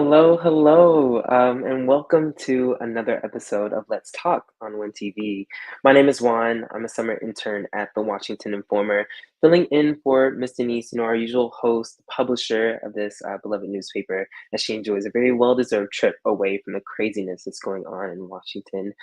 Hello, hello, and welcome to another episode of Let's Talk on One TV. My name is Juan. I'm a summer intern at the Washington Informer, filling in for Miss Denise, our usual host, publisher of this beloved newspaper, as she enjoys a very well-deserved trip away from the craziness that's going on in Washington,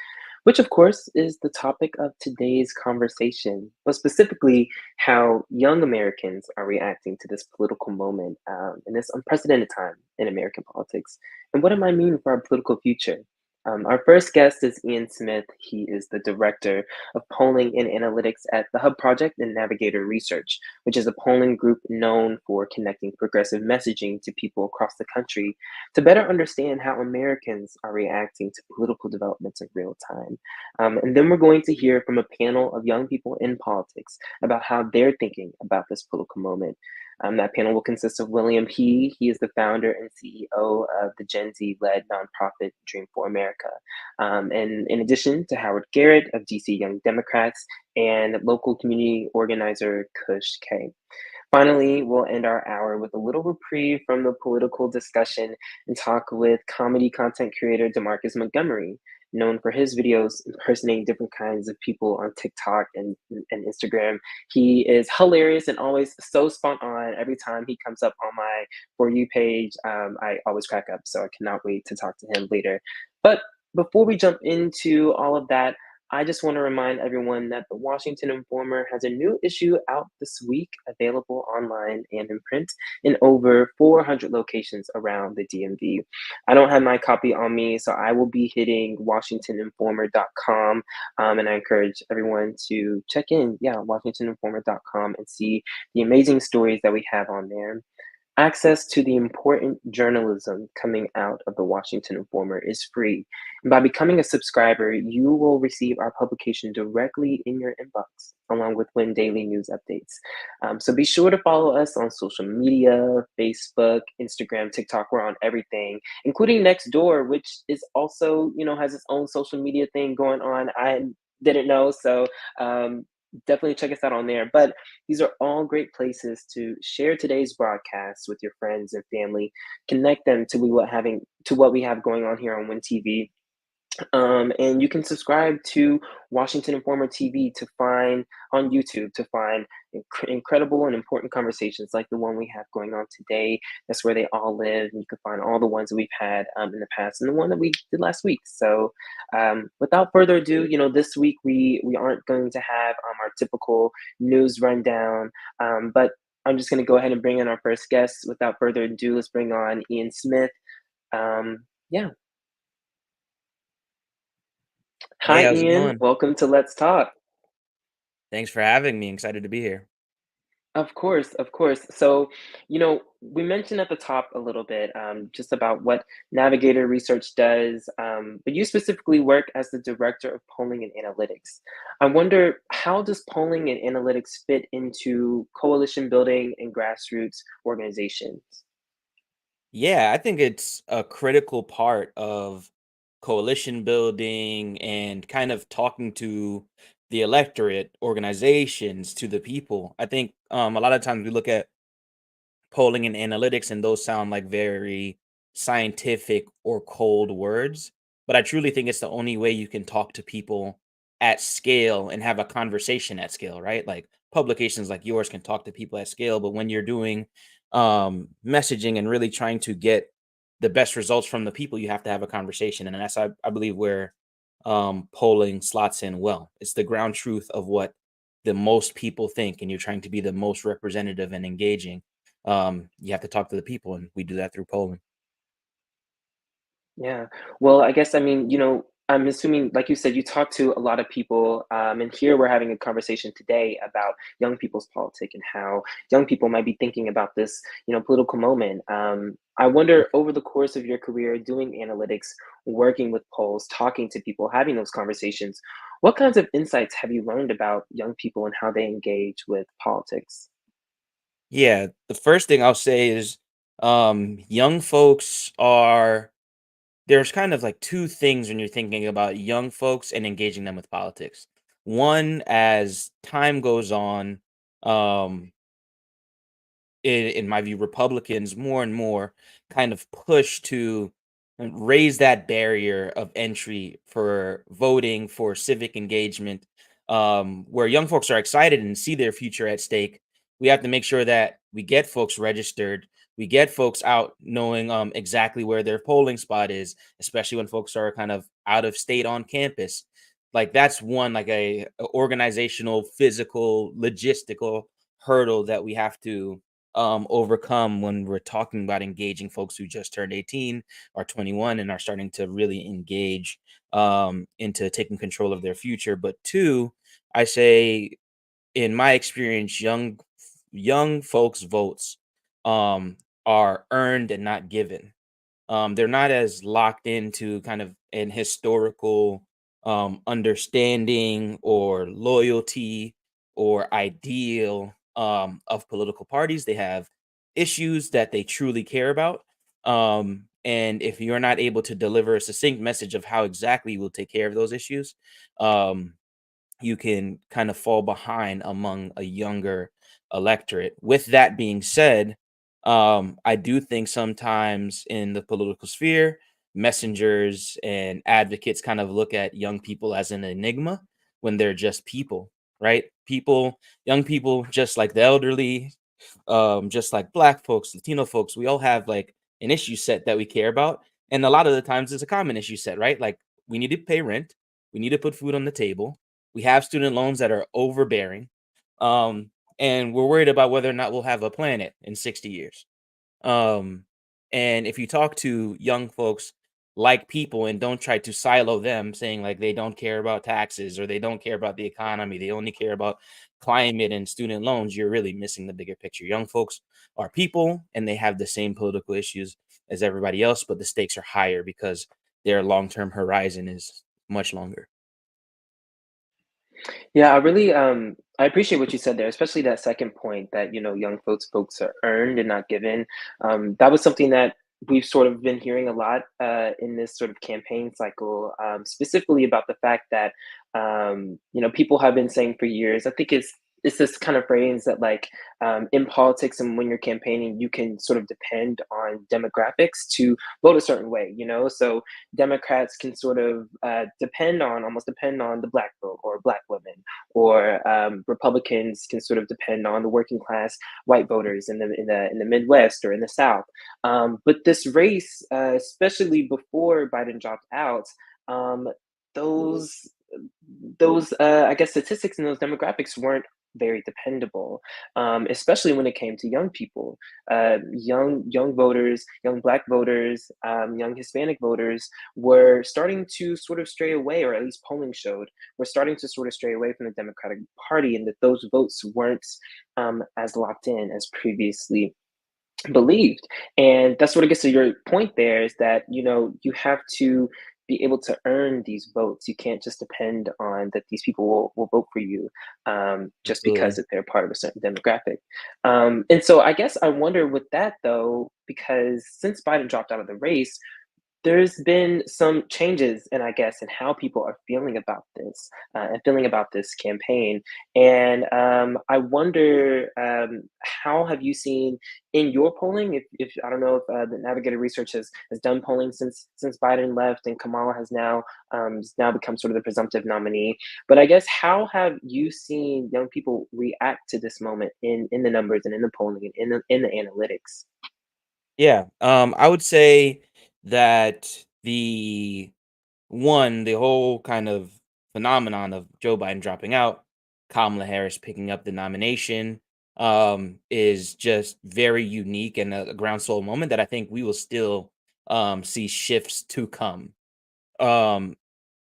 which of course is the topic of today's conversation, but specifically how young Americans are reacting to this political moment in this unprecedented time in American politics. And what it might mean for our political future. Our first guest is Ian Smith. He is the director of polling and analytics at the Hub Project and Navigator Research, which is a polling group known for connecting progressive messaging to people across the country to better understand how Americans are reacting to political developments in real time. And then we're going to hear from a panel of young people in politics about how they're thinking about this political moment. That panel will consist of William He. He is the founder and CEO of the Gen Z led nonprofit Dream for America. And in addition to Howard Garrett of DC Young Democrats and local community organizer Kush K. Finally, we'll end our hour with a little reprieve from the political discussion and talk with comedy content creator DeMarcus Montgomery, known for his videos impersonating different kinds of people on TikTok and Instagram. He is hilarious and always so spot on. Every time he comes up on my For You page, I always crack up. So I cannot wait to talk to him later. But before we jump into all of that, I just want to remind everyone that the Washington Informer has a new issue out this week, available online and in print in over 400 locations around the DMV. I don't have my copy on me, so I will be hitting WashingtonInformer.com, and I encourage everyone to check in, WashingtonInformer.com, and see the amazing stories that we have on there. Access to the important journalism coming out of the Washington Informer is free. And by becoming a subscriber, you will receive our publication directly in your inbox, along with Win Daily News updates. So be sure to follow us on social media, Facebook, Instagram, TikTok. We're on everything, including Nextdoor, which is also, has its own social media thing going on. I didn't know, so definitely check us out on there. But these are all great places to share today's broadcast with your friends and family, connect them to what we have going on here on Win TV, and you can subscribe to Washington Informer TV to find on YouTube to find incredible and important conversations like the one we have going on today. That's where they all live, and you can find all the ones that we've had in the past and the one that we did last week. So, without further ado, this week we aren't going to have our typical news rundown, but I'm just going to go ahead and bring in our first guest. Without further ado, let's bring on Ian Smith. Yeah. Hey, Hi, how's it Ian. going? Welcome to Let's Talk. Thanks for having me. Excited to be here. Of course, of course. So, we mentioned at the top a little bit just about what Navigator Research does, but you specifically work as the director of polling and analytics. I wonder, how does polling and analytics fit into coalition building and grassroots organizations? Yeah, I think it's a critical part of coalition building and kind of talking to the electorate, organizations, to the people. I think a lot of times we look at polling and analytics, and those sound like very scientific or cold words. But I truly think it's the only way you can talk to people at scale and have a conversation at scale, right? Like publications like yours can talk to people at scale, but when you're doing messaging and really trying to get the best results from the people, you have to have a conversation. And that's, I believe, where polling slots in well. It's the ground truth of what the most people think, and you're trying to be the most representative and engaging. You have to talk to the people, and we do that through polling. Yeah. Well, I guess, I mean, I'm assuming, like you said, you talk to a lot of people, and here we're having a conversation today about young people's politics and how young people might be thinking about this, political moment. I wonder, over the course of your career doing analytics, working with polls, talking to people, having those conversations, what kinds of insights have you learned about young people and how they engage with politics? Yeah, the first thing I'll say is young folks are there's kind of like two things when you're thinking about young folks and engaging them with politics. One, as time goes on, um, in my view, Republicans more and more kind of push to raise that barrier of entry for voting, for civic engagement, where young folks are excited and see their future at stake. We have to make sure that we get folks registered, we get folks out knowing exactly where their polling spot is, especially when folks are kind of out of state on campus. Like that's one like a organizational, physical, logistical hurdle that we have to overcome when we're talking about engaging folks who just turned 18 or 21 and are starting to really engage into taking control of their future. But two, I say in my experience, young folks' votes um, are earned and not given. They're not as locked into kind of an historical understanding or loyalty or ideal of political parties. They have issues that they truly care about. And if you're not able to deliver a succinct message of how exactly you will take care of those issues, um, you can kind of fall behind among a younger electorate. With that being said, I do think sometimes in the political sphere, messengers and advocates kind of look at young people as an enigma when they're just people, right? Young people, just like the elderly, just like black folks, Latino folks, we all have like an issue set that we care about. And a lot of the times it's a common issue set, right? Like we need to pay rent, we need to put food on the table, we have student loans that are overbearing, and we're worried about whether or not we'll have a planet in 60 years. Um, and if you talk to young folks like people and don't try to silo them, saying like they don't care about taxes or they don't care about the economy, they only care about climate and student loans, you're really missing the bigger picture. Young folks are people and they have the same political issues as everybody else, but the stakes are higher because their long term horizon is much longer. Yeah, I appreciate what you said there, especially that second point that, young folks are earned and not given. That was something that we've sort of been hearing a lot in this sort of campaign cycle, specifically about the fact that people have been saying for years. I think it's this kind of phrase that like in politics and when you're campaigning, you can sort of depend on demographics to vote a certain way. So Democrats can sort of almost depend on the black vote or black women, or Republicans can sort of depend on the working class white voters in the Midwest or in the South. But this race, especially before Biden dropped out, um, those I guess statistics and those demographics weren't very dependable, especially when it came to young people, young voters, young Black voters, young Hispanic voters were starting to sort of stray away, or at least polling showed, were starting to sort of stray away from the Democratic Party, and that those votes weren't as locked in as previously believed. And that's what I guess to your point there is that, you have to be able to earn these votes. You can't just depend on that these people will vote for you just because Absolutely. that they're part of a certain demographic. And so I guess I wonder with that though, because since Biden dropped out of the race, there's been some changes in, I guess, in how people are feeling about this and feeling about this campaign. And I wonder, how have you seen in your polling? If I don't know if the Navigator Research has done polling since Biden left and Kamala has now become sort of the presumptive nominee. But I guess how have you seen young people react to this moment in the numbers and in the polling and in the analytics? Yeah, I would say that the whole kind of phenomenon of Joe Biden dropping out, Kamala Harris picking up the nomination, is just very unique and a groundswell moment that I think we will still see shifts to come. Um,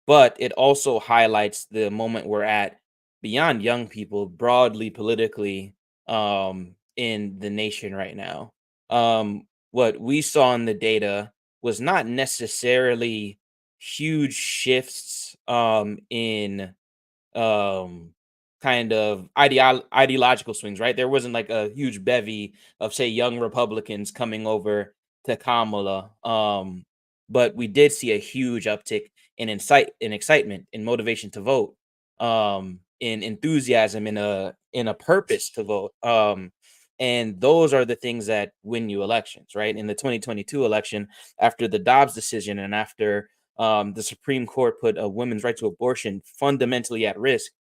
but it also highlights the moment we're at beyond young people, broadly politically, in the nation right now. What we saw in the data was not necessarily huge shifts in um kind of ideological swings, right? There wasn't like a huge bevy of say young Republicans coming over to Kamala. But we did see a huge uptick in excitement, in motivation to vote, in enthusiasm, in a purpose to vote. And those are the things that win you elections, right? In the 2022 election, after the Dobbs decision and after the Supreme Court put a women's right to abortion fundamentally at risk,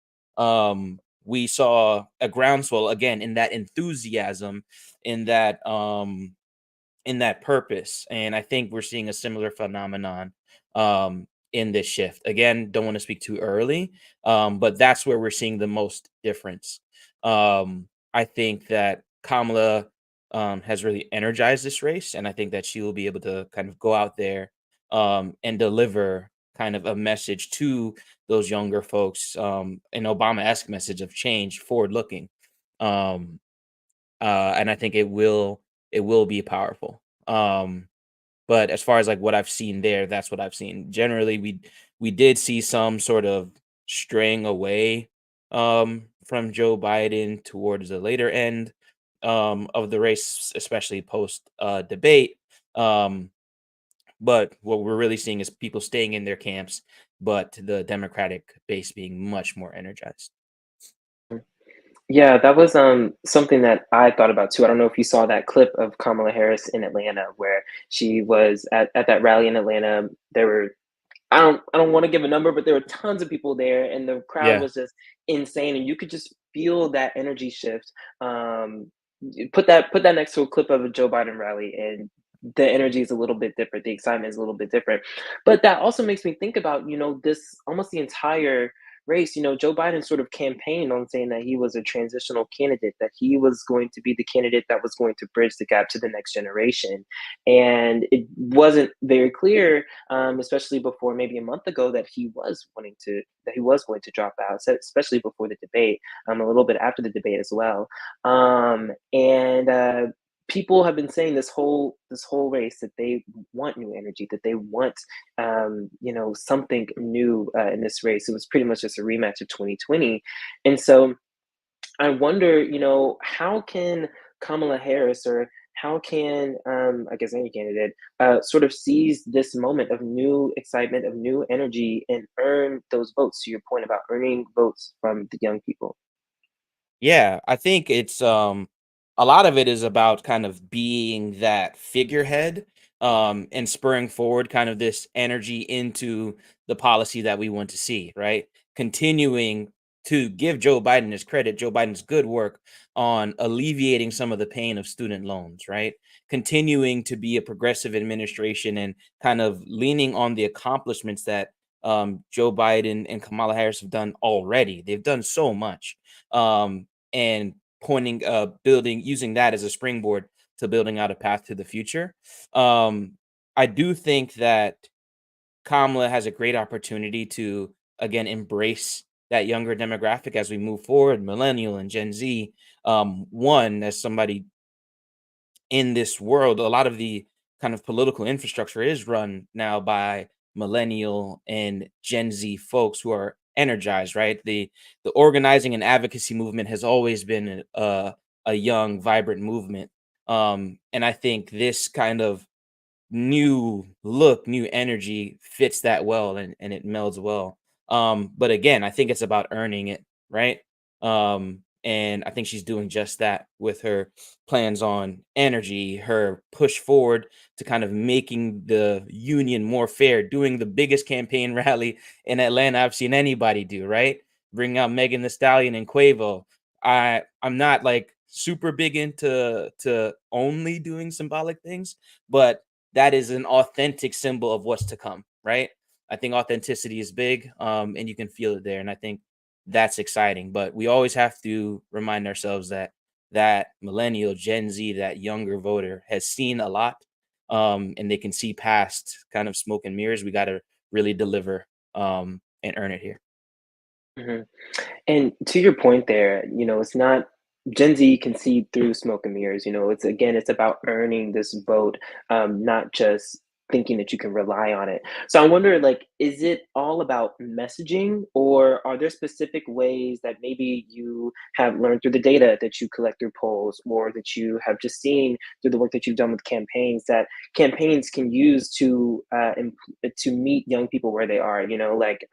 we saw a groundswell again in that enthusiasm, in that purpose. And I think we're seeing a similar phenomenon in this shift. Again, don't want to speak too early, but that's where we're seeing the most difference. I think that Kamala has really energized this race, and I think that she will be able to kind of go out there and deliver kind of a message to those younger folks, an Obama-esque message of change, forward looking. Um, and I think it will be powerful. But as far as like what I've seen there, that's what I've seen. Generally, we did see some sort of straying away from Joe Biden towards the later end of the race, especially post debate. Um, but what we're really seeing is people staying in their camps, but the Democratic base being much more energized. Yeah, that was something that I thought about too. I don't know if you saw that clip of Kamala Harris in Atlanta where she was at that rally in Atlanta. There were I don't want to give a number, but there were tons of people there, and the crowd Yeah. was just insane, and you could just feel that energy shift. Put that next to a clip of a Joe Biden rally, and the energy is a little bit different. The excitement is a little bit different. But that also makes me think about this almost the entire race. Joe Biden sort of campaigned on saying that he was a transitional candidate, that he was going to be the candidate that was going to bridge the gap to the next generation, and it wasn't very clear, especially before maybe a month ago, that he was going to drop out, especially before the debate, a little bit after the debate as well, and people have been saying this whole race that they want new energy, that they want something new in this race. It was pretty much just a rematch of 2020, and so I wonder, how can Kamala Harris or how can, I guess, any candidate sort of seize this moment of new excitement, of new energy, and earn those votes? To your point about earning votes from the young people. Yeah, I think it's a lot of it is about kind of being that figurehead and spurring forward kind of this energy into the policy that we want to see, right? Continuing to give Joe Biden his credit, Joe Biden's good work on alleviating some of the pain of student loans, right? Continuing to be a progressive administration and kind of leaning on the accomplishments that Joe Biden and Kamala Harris have done already. They've done so much. And pointing building using that as a springboard to building out a path to the future. um I do think that Kamala has a great opportunity to again embrace that younger demographic as we move forward, millennial and Gen Z. One, as somebody in this world, a lot of the kind of political infrastructure is run now by millennial and Gen Z folks who are energized, right? The organizing and advocacy movement has always been a young, vibrant movement. And I think this kind of new look, new energy fits that well and it melds well. But again, I think it's about earning it, right? And I think she's doing just that with her plans on energy, her push forward to kind of making the union more fair, doing the biggest campaign rally in Atlanta I've seen anybody do, right? Bring out Megan the Stallion and Quavo. I'm not like super big into to only doing symbolic things, but that is an authentic symbol of what's to come, right? I think authenticity is big, and you can feel it there, and I think that's exciting. But we always have to remind ourselves that that millennial, Gen Z, that younger voter has seen a lot, and they can see past kind of smoke and mirrors. We got to really deliver and earn it here. Mhm. And to your point there, it's not Gen Z can see through smoke and mirrors. It's about earning this vote, not just thinking that you can rely on it. So I wonder, like, is it all about messaging, or are there specific ways that maybe you have learned through the data that you collect through polls, or that you have just seen through the work that you've done with campaigns, that campaigns can use to meet young people where they are? Like,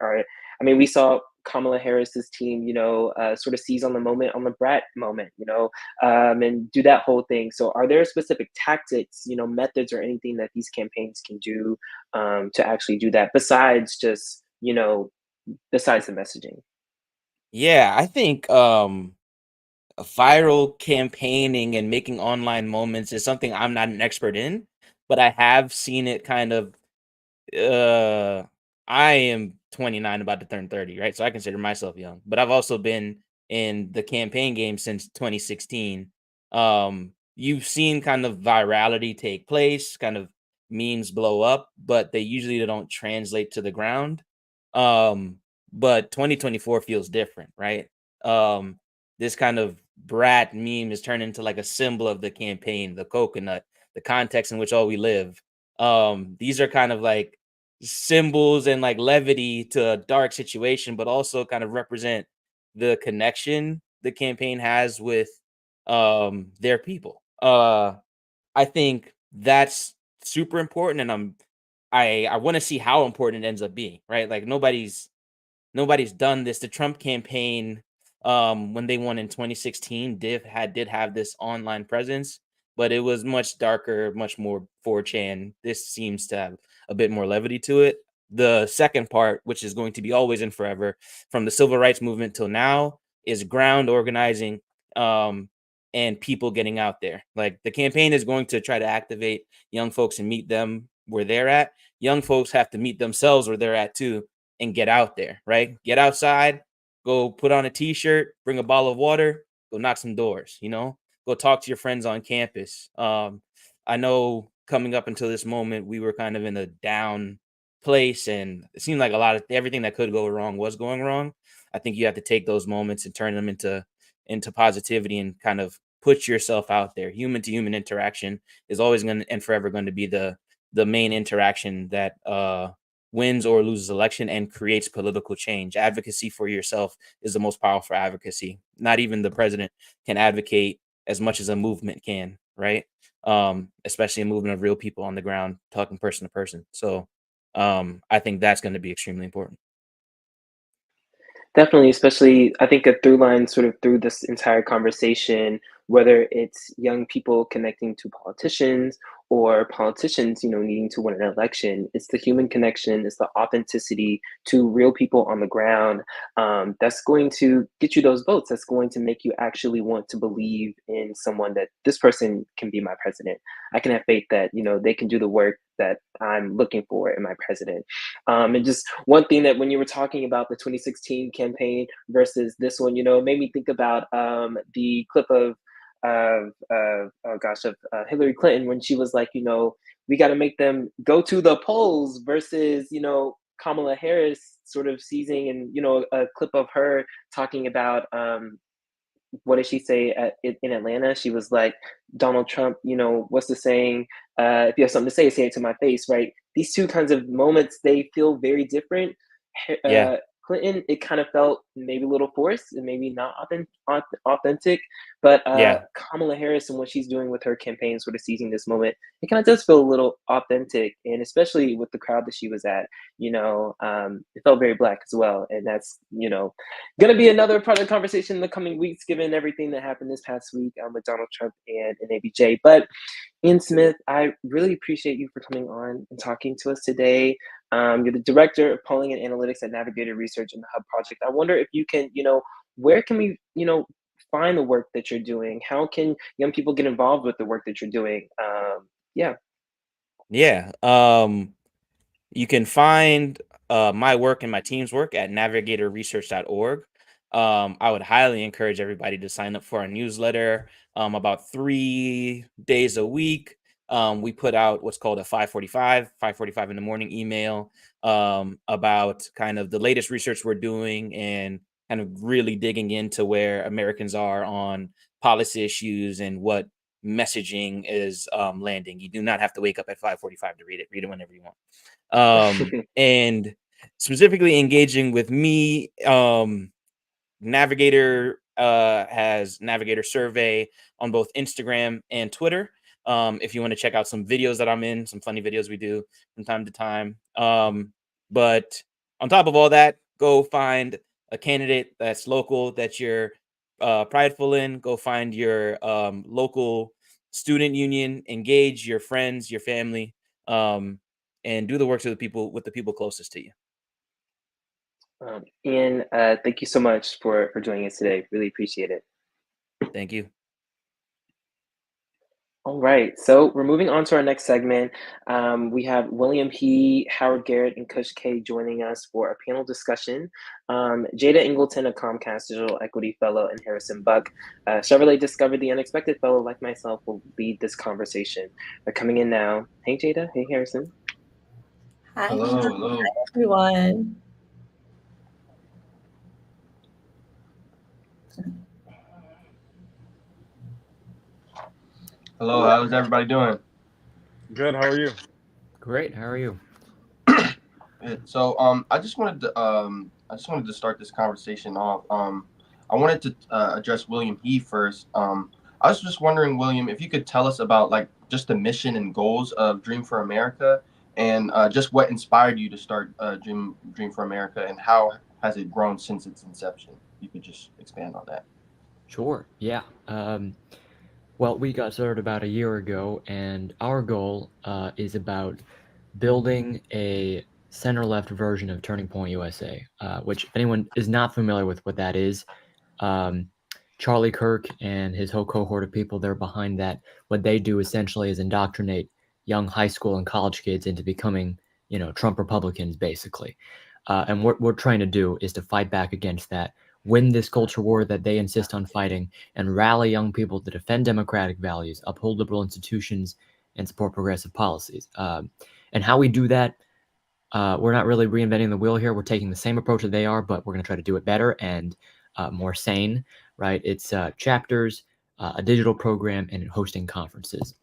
I mean, we saw Kamala Harris's team, sort of seize on the moment, on the brat moment, and do that whole thing. So, are there specific tactics, methods, or anything that these campaigns can do to actually do that besides just, besides the messaging? Yeah, I think viral campaigning and making online moments is something I'm not an expert in, but I have seen it kind of uh, I am 29, about to turn 30, right? So I consider myself young, but I've also been in the campaign game since 2016. You've seen kind of virality take place, kind of memes blow up, but they usually don't translate to the ground. Um, but 2024 feels different, right? Um, this kind of brat meme is turned into like a symbol of the campaign, the coconut, the context in which all we live. These are kind of like symbols and like levity to a dark situation, but also kind of represent the connection the campaign has with their people. I think that's super important, and I want to see how important it ends up being, right? Like nobody's done this. The Trump campaign, when they won in 2016, did have this online presence, but it was much darker, much more 4chan. This seems to have a bit more levity to it. The second part, which is going to be always and forever, from the civil rights movement till now, is ground organizing, um, and people getting out there. Like the campaign is going to try to activate young folks and meet them where they're at. Young folks have to meet themselves where they're at too and get out there, right? Get outside, go put on a t-shirt, bring a bottle of water, go knock some doors, go talk to your friends on campus. I know coming up until this moment, we were kind of in a down place and it seemed like a lot of everything that could go wrong was going wrong. I think you have to take those moments and turn them into positivity and kind of put yourself out there. Human to human interaction is always going to and forever going to be the main interaction that wins or loses election and creates political change. Advocacy for yourself is the most powerful advocacy. Not even the president can advocate as much as a movement can, right? Especially a movement of real people on the ground talking person to person. So I think that's going to be extremely important. Definitely, especially I think a through line sort of through this entire conversation, whether it's young people connecting to politicians or politicians, needing to win an election, it's the human connection, it's the authenticity to real people on the ground that's going to get you those votes. That's going to make you actually want to believe in someone that this person can be my president. I can have faith that, they can do the work that I'm looking for in my president. And just one thing that when you were talking about the 2016 campaign versus this one, it made me think about the clip of Hillary Clinton when she was like, we got to make them go to the polls versus, Kamala Harris sort of seizing and, a clip of her talking about what did she say in Atlanta? She was like, Donald Trump, what's the saying? If you have something to say it to my face, right? These two kinds of moments, they feel very different. Yeah. Uh, Clinton, it kind of felt maybe a little forced and maybe not authentic. But Yeah. Kamala Harris and what she's doing with her campaign, sort of seizing this moment, it kind of does feel a little authentic. And especially with the crowd that she was at, it felt very black as well. And that's, going to be another part of the conversation in the coming weeks, given everything that happened this past week with Donald Trump and ABJ. But Ian Smith, I really appreciate you for coming on and talking to us today. You're the director of polling and analytics at Navigator Research and the Hub Project. I wonder if you can, where can we, find the work that you're doing? How can young people get involved with the work that you're doing? Yeah. Yeah. You can find my work and my team's work at navigatorresearch.org. I would highly encourage everybody to sign up for our newsletter. About 3 days a week, we put out what's called a 5:45 in the morning email about kind of the latest research we're doing and kind of really digging into where Americans are on policy issues and what messaging is landing. You do not have to wake up at 5:45 to read it. Read it whenever you want. And specifically engaging with me, Navigator has Navigator Survey on both Instagram and Twitter. If you want to check out some videos that I'm in, some funny videos we do from time to time. But on top of all that, Go find a candidate that's local that you're prideful in. Go find your local student union. Engage your friends, your family, um, and do the work to the people with the people closest to you. Ian, thank you so much for joining us today. Really appreciate it. Thank you. All right, so we're moving on to our next segment. We have William He, Howard Garrett, and Kush K joining us for a panel discussion. Jada Ingleton, a Comcast Digital Equity Fellow, and Harrison Buck, Chevrolet Discovered the Unexpected Fellow like myself, will lead this conversation. They're coming in now. Hey, Jada. Hey, Harrison. Hi, Hello, hello, everyone. hello. How's everybody doing? Good. How are you? Great. How are you? Good. So, I just wanted to start this conversation off. I wanted to address William He first. I was just wondering, William, if you could tell us about like just the mission and goals of Dream for America, and just what inspired you to start Dream for America, and how has it grown since its inception? You could just expand on that. Sure. Yeah. Well, we got started about a year ago, and our goal is about building a center-left version of Turning Point USA, which, if anyone is not familiar with what that is, Charlie Kirk and his whole cohort of people, they're behind that. What they do essentially is indoctrinate young high school and college kids into becoming, Trump Republicans, basically. And what we're trying to do is to fight back against that, win this culture war that they insist on fighting, and rally young people to defend democratic values, uphold liberal institutions, and support progressive policies. And how we do that, we're not really reinventing the wheel here. We're taking the same approach that they are, but we're going to try to do it better and more sane, right? It's chapters, a digital program, and hosting conferences.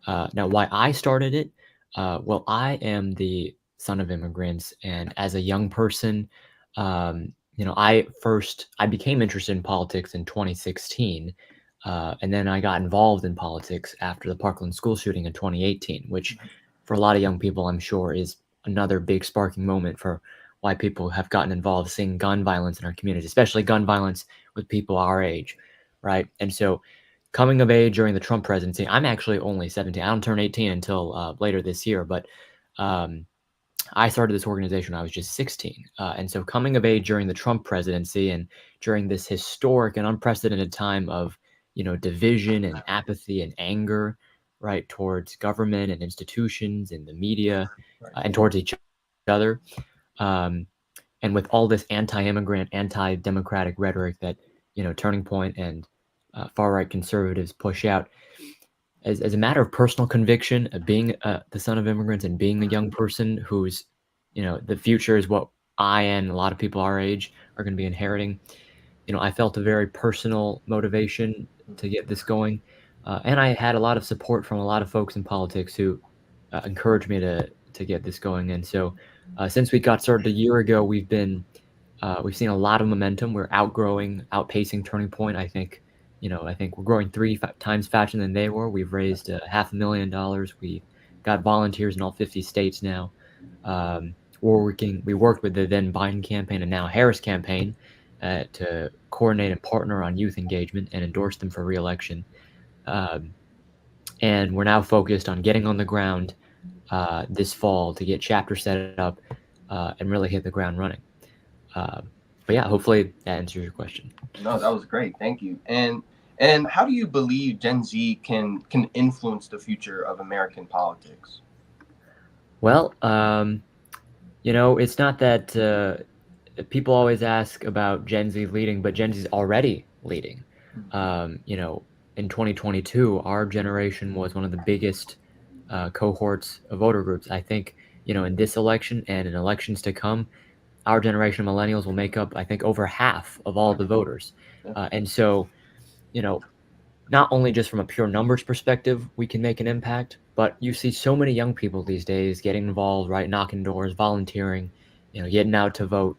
Now, why I started it? Well, I am the son of immigrants, and as a young person, I became interested in politics in 2016, and then I got involved in politics after the Parkland school shooting in 2018, which for a lot of young people, I'm sure, is another big sparking moment for why people have gotten involved seeing gun violence in our communities, especially gun violence with people our age, right? And so coming of age during the Trump presidency, I'm actually only 17. I don't turn 18 until later this year, but I started this organization when I was just 16. And so coming of age during the Trump presidency and during this historic and unprecedented time of, division and apathy and anger, right, towards government and institutions and the media and towards each other. And with all this anti-immigrant, anti-democratic rhetoric that, Turning Point and far-right conservatives push out, as a matter of personal conviction, of being the son of immigrants and being a young person who's, the future is what I and a lot of people our age are going to be inheriting. I felt a very personal motivation to get this going. And I had a lot of support from a lot of folks in politics who encouraged me to get this going. And so since we got started a year ago, we've seen a lot of momentum. We're outpacing Turning Point. I think we're growing three times faster than they were. We've raised $500,000. We got volunteers in all 50 states now. We worked with the then Biden campaign and now Harris campaign to coordinate and partner on youth engagement and endorse them for re-election. And we're now focused on getting on the ground this fall to get chapters set up and really hit the ground running. But yeah, hopefully that answers your question. No, that was great. Thank you. And how do you believe Gen Z can influence the future of American politics? Well, it's not that people always ask about Gen Z leading, but Gen Z is already leading. In 2022, our generation was one of the biggest cohorts of voter groups. I think, in this election and in elections to come, our generation of millennials will make up, I think, over half of all the voters. And so, not only just from a pure numbers perspective, we can make an impact, but you see so many young people these days getting involved, right? Knocking doors, volunteering, getting out to vote,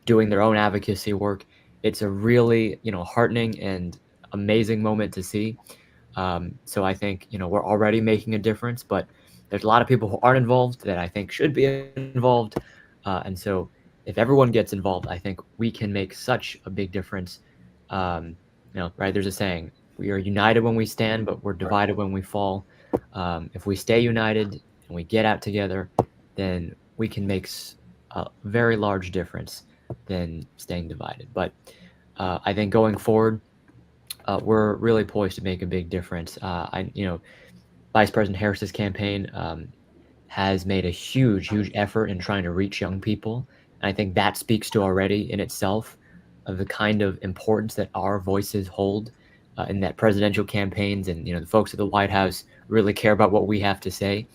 doing their own advocacy work. It's a really, heartening and amazing moment to see. So I think, we're already making a difference, but there's a lot of people who aren't involved that I think should be involved. And so if everyone gets involved, I think we can make such a big difference. Right? There's a saying: we are united when we stand, but we're divided when we fall. If we stay united and we get out together, then we can make a very large difference than staying divided. But I think going forward, we're really poised to make a big difference. Vice President Harris's campaign has made a huge effort in trying to reach young people. And I think that speaks to already in itself of the kind of importance that our voices hold in that presidential campaigns. And, the folks at the White House really care about what we have to say.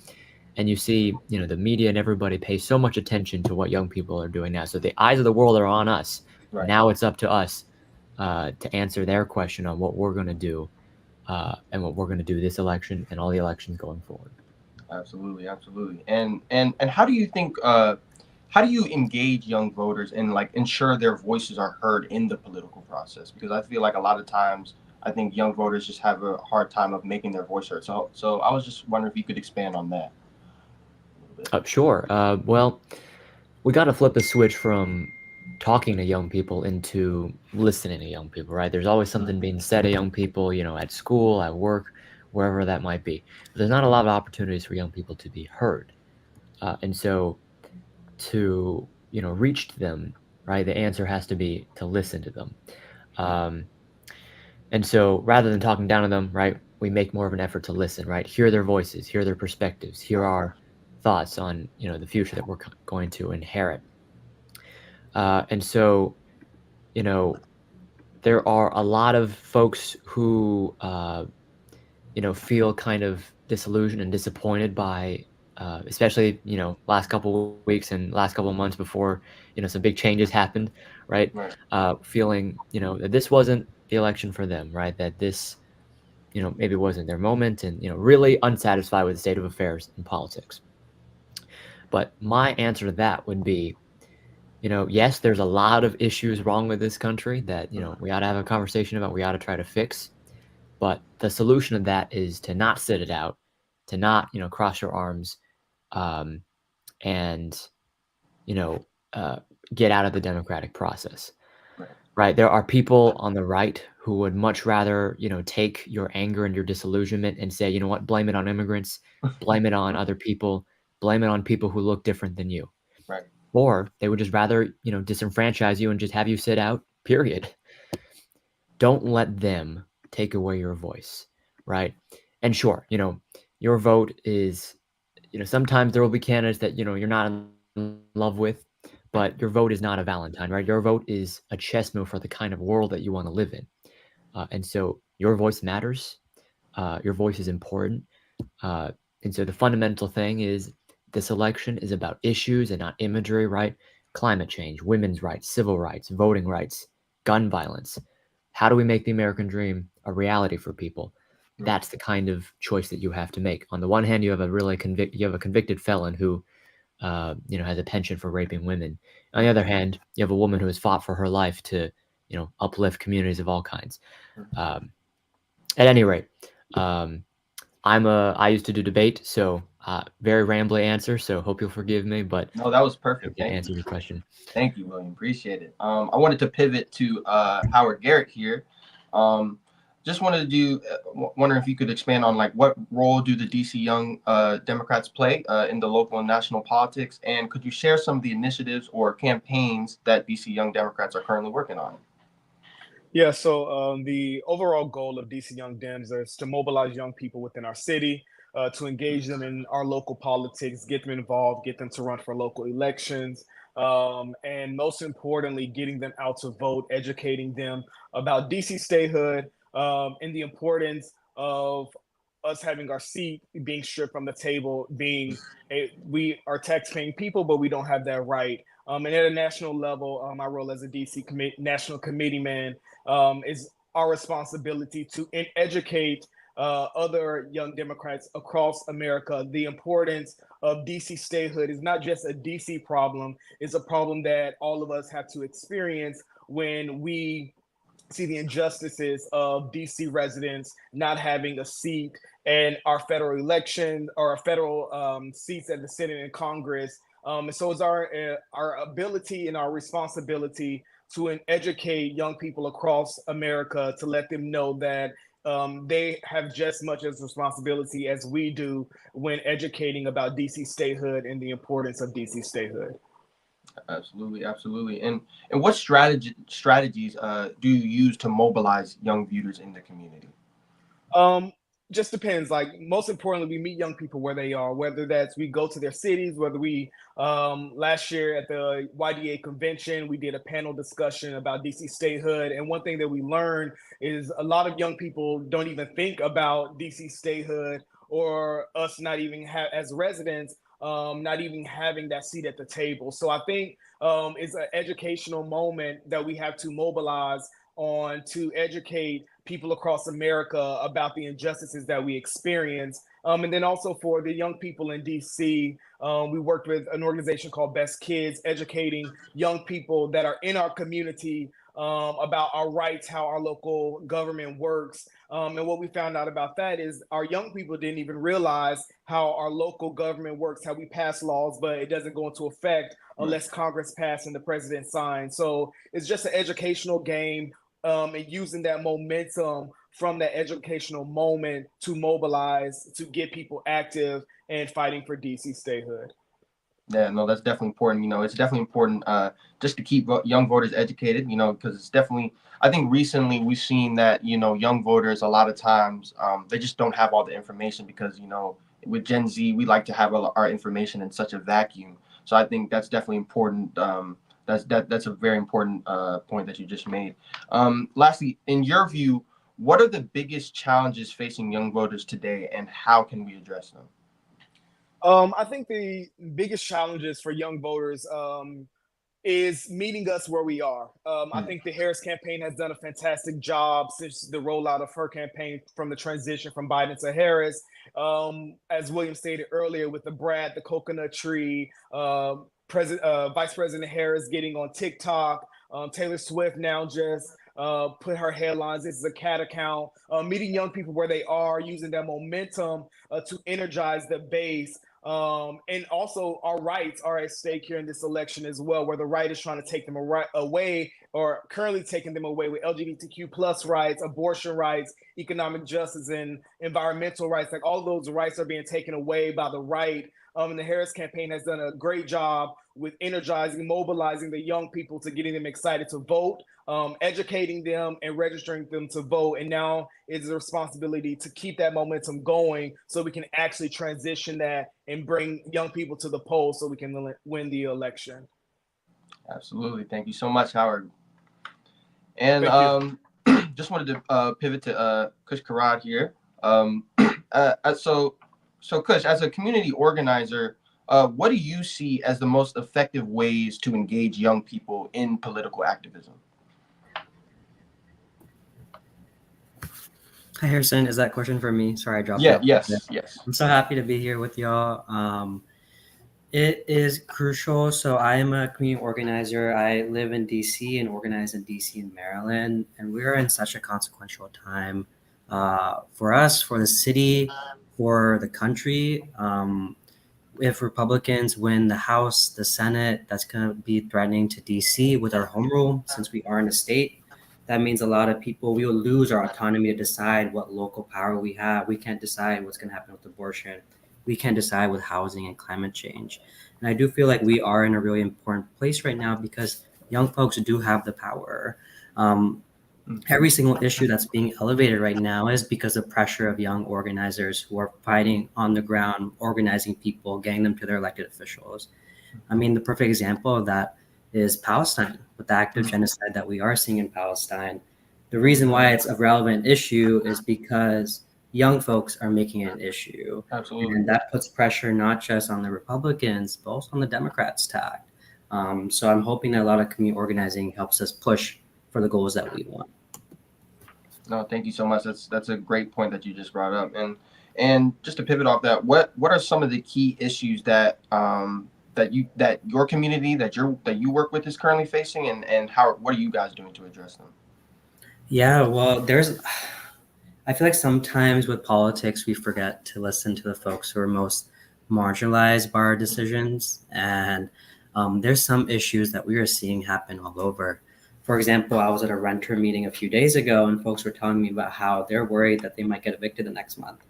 And you see, the media and everybody pay so much attention to what young people are doing now. So the eyes of the world are on us. Right. Now it's up to us to answer their question on what we're going to do and what we're going to do this election and all the elections going forward. Absolutely. And how do you think? How do you engage young voters and ensure their voices are heard in the political process? Because I feel like a lot of times I think young voters just have a hard time of making their voice heard. So I was just wondering if you could expand on that a little bit. Sure. Well, we got to flip the switch from talking to young people into listening to young people, right? There's always something being said to young people, at school, at work, wherever that might be. But there's not a lot of opportunities for young people to be heard. And so to, reach them, right, the answer has to be to listen to them. And so rather than talking down to them, right, we make more of an effort to listen, right? Hear their voices, hear their perspectives, hear our thoughts on, the future that we're going to inherit. And so, there are a lot of folks who, feel kind of disillusioned and disappointed by, especially, last couple of weeks and last couple of months before, some big changes happened, right? Feeling, that this wasn't the election for them, right? That this, maybe wasn't their moment and, really unsatisfied with the state of affairs in politics. But my answer to that would be, yes, there's a lot of issues wrong with this country that, we ought to have a conversation about, we ought to try to fix. But the solution to that is to not sit it out, to not, cross your arms and, get out of the democratic process. Right. There are people on the right who would much rather, take your anger and your disillusionment and say, you know what, blame it on immigrants, blame it on other people, blame it on people who look different than you. Right. Or they would just rather, disenfranchise you and just have you sit out, period. Don't let them take away your voice, right? And sure, your vote is, sometimes there will be candidates that, you're not in love with, but your vote is not a Valentine, right? Your vote is a chess move for the kind of world that you want to live in. And so your voice matters. Your voice is important. And so the fundamental thing is this election is about issues and not imagery, right? Climate change, women's rights, civil rights, voting rights, gun violence. How do we make the American dream a reality for people? That's the kind of choice that you have to make. On the one hand, you have a convicted felon who, has a penchant for raping women. On the other hand, you have a woman who has fought for her life to, uplift communities of all kinds. At any rate, I used to do debate, so very rambly answer. So hope you'll forgive me. But no, that was perfect. To answer your question. Thank you, William. Appreciate it. I wanted to pivot to Howard Garrett here. Just wanted to wondering if you could expand on what role do the DC Young Democrats play in the local and national politics, and could you share some of the initiatives or campaigns that DC Young Democrats are currently working on? Yeah, so the overall goal of DC Young Dems is to mobilize young people within our city, to engage them in our local politics, get them involved, get them to run for local elections, and most importantly, getting them out to vote, educating them about DC statehood, and the importance of us having our seat being stripped from the table, we are tax-paying people, but we don't have that right. And at a national level, my role as a DC national committee man is our responsibility to educate other young Democrats across America. The importance of DC statehood is not just a DC problem, it's a problem that all of us have to experience when we see the injustices of DC residents not having a seat in our federal election or our federal seats at the Senate and Congress. And so it's our ability and our responsibility to educate young people across America to let them know that they have just much as responsibility as we do when educating about DC statehood and the importance of DC statehood. Absolutely, absolutely. And what strategies do you use to mobilize young voters in the community? Just depends. Like, most importantly, we meet young people where they are, whether that's we go to their cities, whether we last year at the YDA convention, we did a panel discussion about DC statehood. And one thing that we learned is a lot of young people don't even think about DC statehood, or us not even as residents, not even having that seat at the table. So I think it's an educational moment that we have to mobilize on to educate people across America about the injustices that we experience. And then also for the young people in DC, we worked with an organization called Best Kids, educating young people that are in our community about our rights, how our local government works. And what we found out about that is our young people didn't even realize how our local government works, how we pass laws, but it doesn't go into effect unless Congress passes and the president signs. So it's just an educational game, and using that momentum from that educational moment to mobilize, to get people active and fighting for DC statehood. Yeah, no, that's definitely important. It's definitely important just to keep young voters educated, because it's definitely, I think recently we've seen that, young voters, a lot of times, they just don't have all the information because, with Gen Z, we like to have our information in such a vacuum. So I think that's definitely important. That's a very important point that you just made. Lastly, in your view, what are the biggest challenges facing young voters today, and how can we address them? I think the biggest challenges for young voters is meeting us where we are. I think the Harris campaign has done a fantastic job since the rollout of her campaign, from the transition from Biden to Harris. As William stated earlier, with the Brad, the coconut tree, Vice President Harris getting on TikTok, Taylor Swift now just put her headlines, this is a cat account, meeting young people where they are, using that momentum to energize the base. And also our rights are at stake here in this election as well, where the right is trying to take them away, or currently taking them away, with LGBTQ plus rights, abortion rights, economic justice, and environmental rights. Like, all those rights are being taken away by the right. And the Harris campaign has done a great job with energizing, mobilizing the young people to getting them excited to vote, educating them and registering them to vote. And now it's a responsibility to keep that momentum going so we can actually transition that and bring young people to the polls so we can win the election. Absolutely. Thank you so much, Howard. And just wanted to pivot to Kush K here. So Kush, as a community organizer, what do you see as the most effective ways to engage young people in political activism? Hi, Harrison. Is that question for me? Sorry, I dropped out. Yes. I'm so happy to be here with y'all. It is crucial. So I am a community organizer. I live in DC and organize in DC and Maryland, and we are in such a consequential time for us, for the city, for the country. If Republicans win the House, the Senate, that's going to be threatening to DC with our home rule, since we are in a state. That means a lot of people, we will lose our autonomy to decide what local power we have. We can't decide what's going to happen with abortion. We can't decide with housing and climate change. And I do feel like we are in a really important place right now because young folks do have the power. Every single issue that's being elevated right now is because of pressure of young organizers who are fighting on the ground, organizing people, getting them to their elected officials. I mean, the perfect example of that is Palestine, with the active genocide that we are seeing in Palestine. The reason why it's a relevant issue is because young folks are making it an issue. Absolutely. And that puts pressure not just on the Republicans, but also on the Democrats' tack. So I'm hoping that a lot of community organizing helps us push for the goals that we want. No, thank you so much. That's a great point that you just brought up. And just to pivot off that, what are some of the key issues that your community that you work with is currently facing, and what are you guys doing to address them? Yeah, well, I feel like sometimes with politics we forget to listen to the folks who are most marginalized by our decisions. And there's some issues that we are seeing happen all over. For example, I was at a renter meeting a few days ago, and folks were telling me about how they're worried that they might get evicted the next month.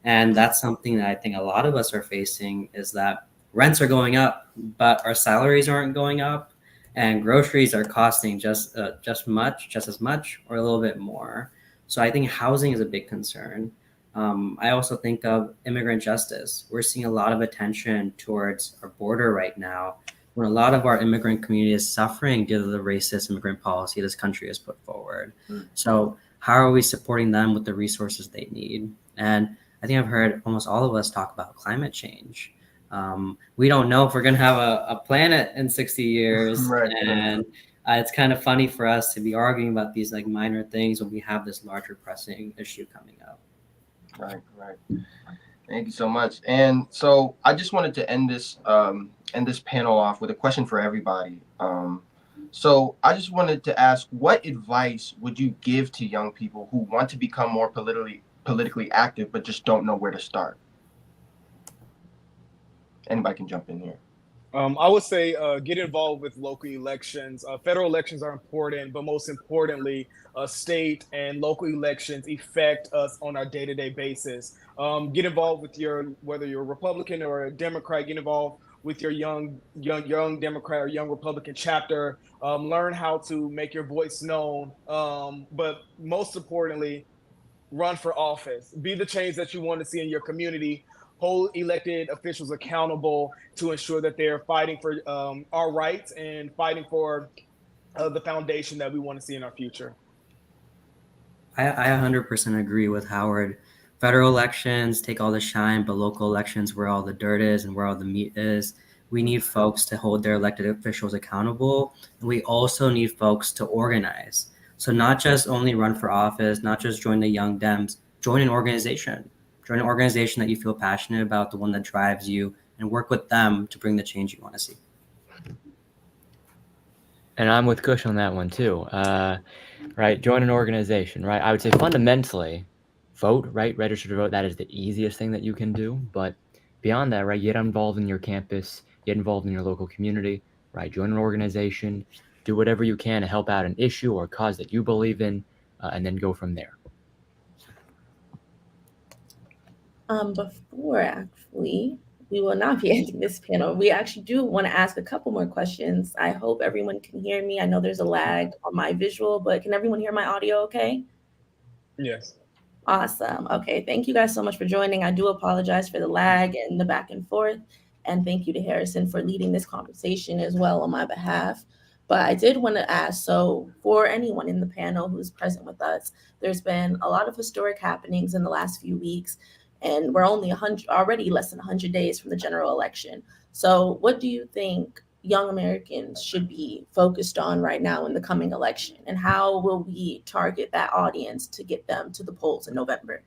And that's something that I think a lot of us are facing, is that rents are going up, but our salaries aren't going up, and groceries are costing just as much, or a little bit more. So I think housing is a big concern. I also think of immigrant justice. We're seeing a lot of attention towards our border right now, when a lot of our immigrant community is suffering due to the racist immigrant policy this country has put forward. So how are we supporting them with the resources they need? And I think I've heard almost all of us talk about climate change. We don't know if we're going to have a planet in 60 years. Right. And it's kind of funny for us to be arguing about these like minor things when we have this larger pressing issue coming up. Right. Thank you so much. And so I just wanted to end this panel off with a question for everybody. So I just wanted to ask, what advice would you give to young people who want to become more politically active but just don't know where to start? Anybody can jump in here. I would say get involved with local elections. Federal elections are important, but most importantly, state and local elections affect us on our day-to-day basis. Get involved with whether you're a Republican or a Democrat, get involved with your young Democrat or young Republican chapter. Learn how to make your voice known, but most importantly, run for office. Be the change that you want to see in your community. Hold elected officials accountable to ensure that they're fighting for our rights and fighting for the foundation that we want to see in our future. I 100% agree with Howard. Federal elections take all the shine, but local elections, where all the dirt is and where all the meat is. We need folks to hold their elected officials accountable. And we also need folks to organize. So not just only run for office, not just join the Young Dems, join an organization. Join an organization that you feel passionate about, the one that drives you, and work with them to bring the change you want to see. And I'm with Kush on that one too. Right, join an organization, right? I would say fundamentally, vote, right? Register to vote. That is the easiest thing that you can do. But beyond that, right, get involved in your campus, get involved in your local community, right? Join an organization, do whatever you can to help out an issue or cause that you believe in, and then go from there. Before actually, we will not be ending this panel. We actually do want to ask a couple more questions. I hope everyone can hear me. I know there's a lag on my visual, but can everyone hear my audio okay? Yes. Awesome. Okay. Thank you guys so much for joining. I do apologize for the lag and the back and forth. And thank you to Harrison for leading this conversation as well on my behalf. But I did want to ask, so for anyone in the panel who's present with us, there's been a lot of historic happenings in the last few weeks, and we're only already less than 100 days from the general election. So what do you think young Americans should be focused on right now in the coming election? And how will we target that audience to get them to the polls in November?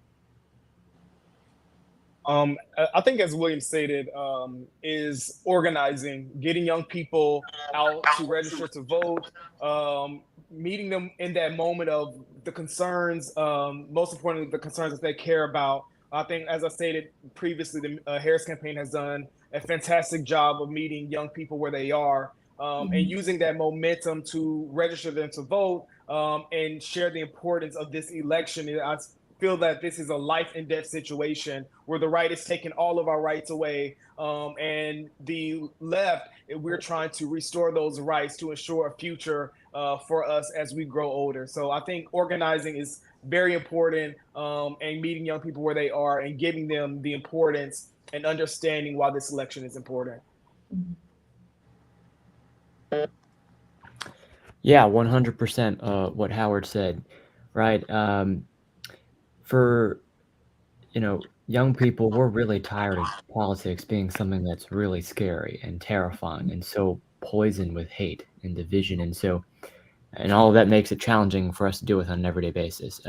I think, as William stated, is organizing, getting young people out to register to vote, meeting them in that moment of the concerns, most importantly, the concerns that they care about. I think, as I stated previously, the Harris campaign has done a fantastic job of meeting young people where they are, and using that momentum to register them to vote, and share the importance of this election. I feel that this is a life and death situation where the right is taking all of our rights away, and the left, we're trying to restore those rights to ensure a future for us as we grow older. So I think organizing is very important, and meeting young people where they are and giving them the importance and understanding why this election is important. Yeah, 100% what Howard said, right? For, young people, we're really tired of politics being something that's really scary and terrifying and so poisoned with hate and division. And all of that makes it challenging for us to deal with on an everyday basis.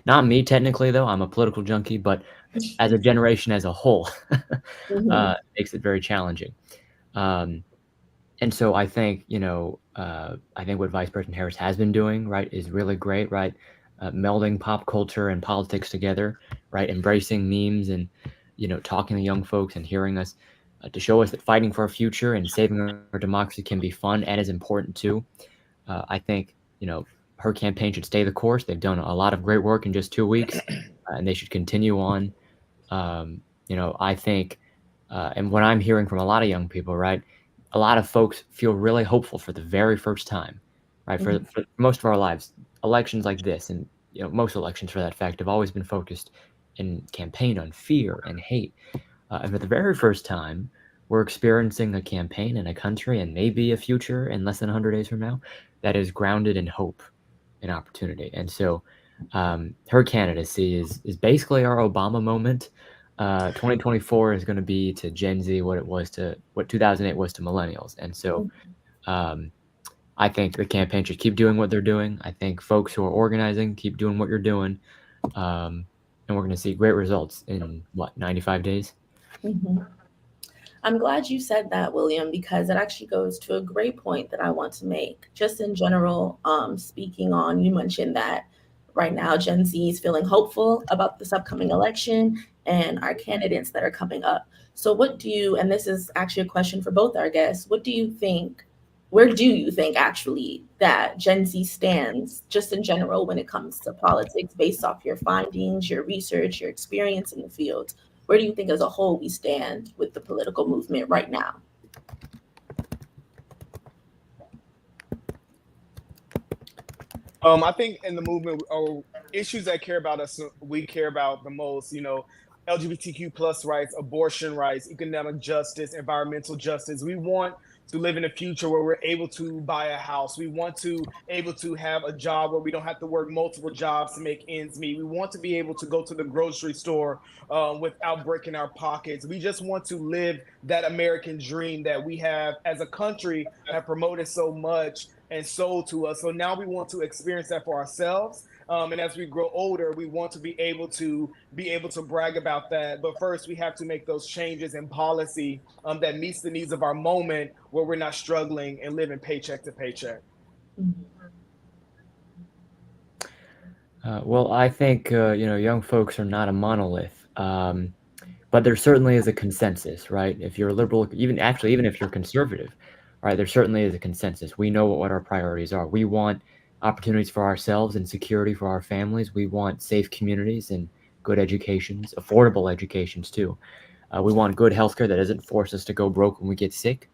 Not me, technically, though. I'm a political junkie, but as a generation as a whole, makes it very challenging. And so I think, I think what Vice President Harris has been doing, right, is really great, right? Melding pop culture and politics together, right? Embracing memes and talking to young folks and hearing us to show us that fighting for our future and saving our democracy can be fun and is important too. I think, her campaign should stay the course. They've done a lot of great work in just 2 weeks, and they should continue on. I think, and what I'm hearing from a lot of young people, right, a lot of folks feel really hopeful for the very first time, right? For most of our lives, elections like this, and most elections for that fact, have always been focused in campaign on fear and hate. And for the very first time, we're experiencing a campaign in a country and maybe a future in less than 100 days from now that is grounded in hope and opportunity. And so her candidacy is basically our Obama moment. 2024 is going to be to Gen Z what 2008 was to millennials. And so I think the campaign should keep doing what they're doing. I think folks who are organizing, keep doing what you're doing. And we're going to see great results in 95 days? I'm glad you said that, William, because it actually goes to a great point that I want to make. Just in general, speaking on, you mentioned that right now Gen Z is feeling hopeful about this upcoming election and our candidates that are coming up. So what do you, and this is actually a question for both our guests, where do you think actually that Gen Z stands just in general when it comes to politics based off your findings, your research, your experience in the field? Where do you think as a whole we stand with the political movement right now? I think in the movement, issues that we care about the most, LGBTQ plus rights, abortion rights, economic justice, environmental justice. We want to live in a future where we're able to buy a house. We want to able to have a job where we don't have to work multiple jobs to make ends meet. We want to be able to go to the grocery store without breaking our pockets. We just want to live that American dream that we have as a country have promoted so much and sold to us. So now we want to experience that for ourselves. And as we grow older, we want to be able to brag about that. But first, we have to make those changes in policy that meets the needs of our moment, where we're not struggling and living paycheck to paycheck. Well, I think young folks are not a monolith, but there certainly is a consensus, right? If you're liberal, even if you're conservative, right, there certainly is a consensus. We know what our priorities are. We want opportunities for ourselves and security for our families. We want safe communities and good educations, affordable educations too. We want good healthcare that doesn't force us to go broke when we get sick.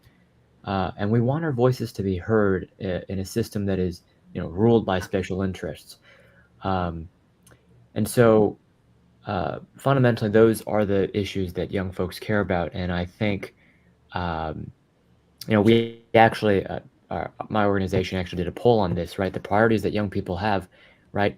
And we want our voices to be heard in a system that is, ruled by special interests. And so fundamentally, those are the issues that young folks care about. And I think, we actually, my organization actually did a poll on this, right? The priorities that young people have, right?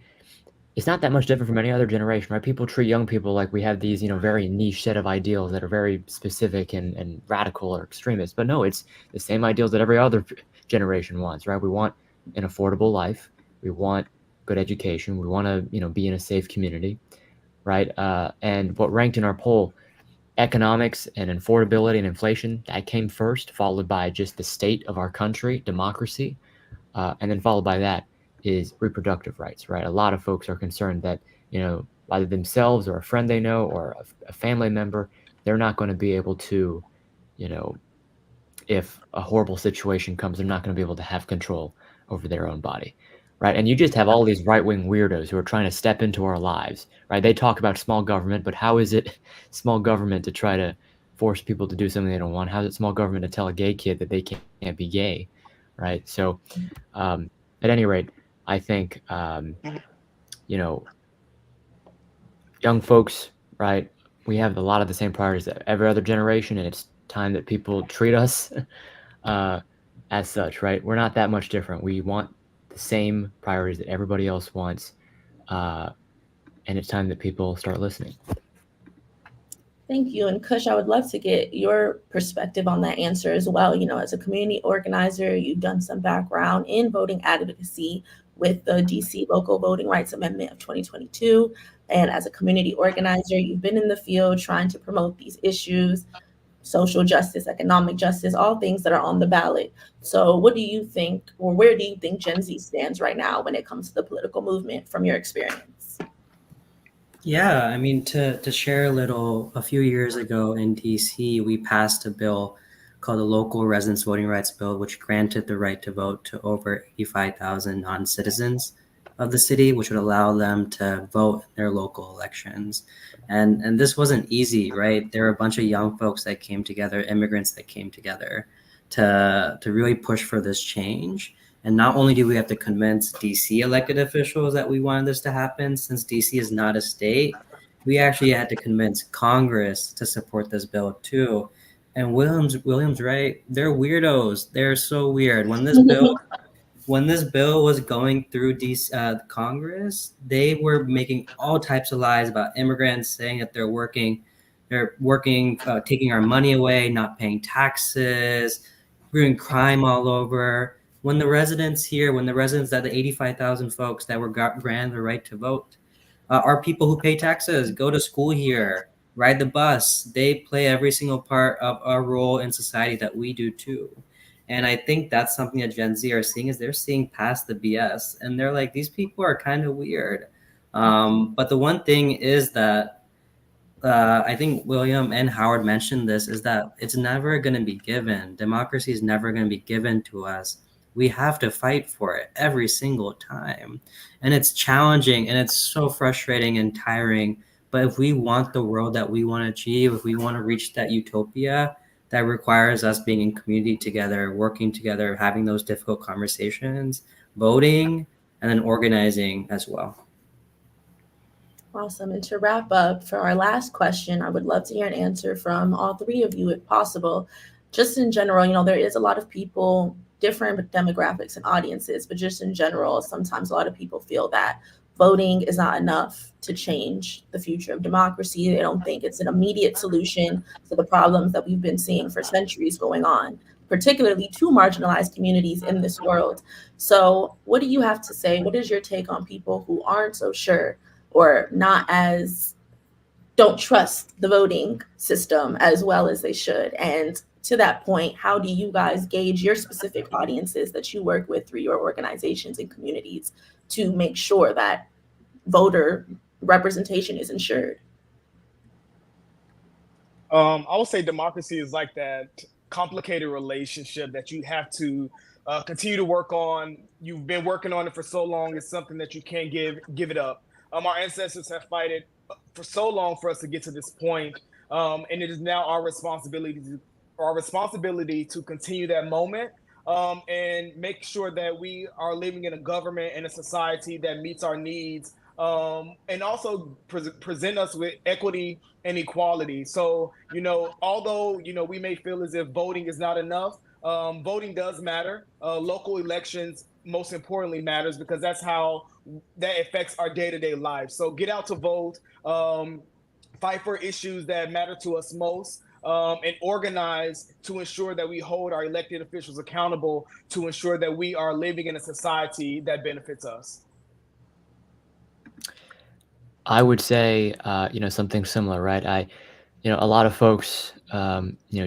It's not that much different from any other generation, right? People treat young people like we have these, very niche set of ideals that are very specific and radical or extremist. But no, it's the same ideals that every other generation wants, right? We want an affordable life. We want good education. We want to, be in a safe community, right? And what ranked in our poll, economics and affordability and inflation, that came first, followed by just the state of our country, democracy, and then followed by that is reproductive rights, right? A lot of folks are concerned that, either themselves or a friend they know or a family member, they're not going to be able to, if a horrible situation comes, they're not going to be able to have control over their own body, right? And you just have all these right-wing weirdos who are trying to step into our lives, right? They talk about small government, but how is it small government to try to force people to do something they don't want? How is it small government to tell a gay kid that they can't be gay, right? So at any rate, I think, young folks, right, we have a lot of the same priorities that every other generation, and it's time that people treat us as such, right? We're not that much different. We want the same priorities that everybody else wants, and it's time that people start listening. Thank you. And Kush, I would love to get your perspective on that answer as well. As a community organizer, you've done some background in voting advocacy with the DC Local Voting Rights Amendment of 2022. And as a community organizer, you've been in the field trying to promote these issues, social justice, economic justice, all things that are on the ballot. So what do you think, or where do you think Gen Z stands right now when it comes to the political movement from your experience? Yeah, I mean, to share a few years ago in DC, we passed a bill called the Local Residents Voting Rights Bill, which granted the right to vote to over 85,000 non-citizens of the city, which would allow them to vote in their local elections. And this wasn't easy, right? There were a bunch of young folks that came together, immigrants that came together to really push for this change. And not only do we have to convince DC elected officials that we wanted this to happen, since DC is not a state, we actually had to convince Congress to support this bill too. And Williams, right? They're weirdos. They're so weird. When this bill was going through Congress, they were making all types of lies about immigrants, saying that they're working, taking our money away, not paying taxes, doing crime all over. When the residents that the 85,000 folks that were granted the right to vote are people who pay taxes, go to school here, ride the bus. They play every single part of our role in society that we do too. And I think that's something that Gen Z are seeing is they're seeing past the BS and they're like, these people are kind of weird. But the one thing is that I think William and Howard mentioned this is that it's never going to be given. Democracy is never going to be given to us. We have to fight for it every single time. And it's challenging and it's so frustrating and tiring. But if we want the world that we want to achieve, if we want to reach that utopia, that requires us being in community together, working together, having those difficult conversations, voting, and then organizing as well. Awesome. And to wrap up, for our last question, I would love to hear an answer from all three of you, if possible. Just in general, there is a lot of people, different demographics and audiences, but just in general, sometimes a lot of people feel that voting is not enough to change the future of democracy. They don't think it's an immediate solution to the problems that we've been seeing for centuries going on, particularly to marginalized communities in this world. So what do you have to say? What is your take on people who aren't so sure or don't trust the voting system as well as they should? And to that point, how do you guys gauge your specific audiences that you work with through your organizations and communities to make sure that voter representation is ensured? I would say democracy is like that complicated relationship that you have to continue to work on. You've been working on it for so long. It's something that you can't give it up. Our ancestors have fought for so long for us to get to this point, and it is now our responsibility to continue that moment and make sure that we are living in a government and a society that meets our needs, and also present us with equity and equality. So, although we may feel as if voting is not enough, voting does matter. Local elections, most importantly, matters because that's how that affects our day-to-day lives. So get out to vote, fight for issues that matter to us most, and organize to ensure that we hold our elected officials accountable to ensure that we are living in a society that benefits us. I would say, something similar, right? A lot of folks,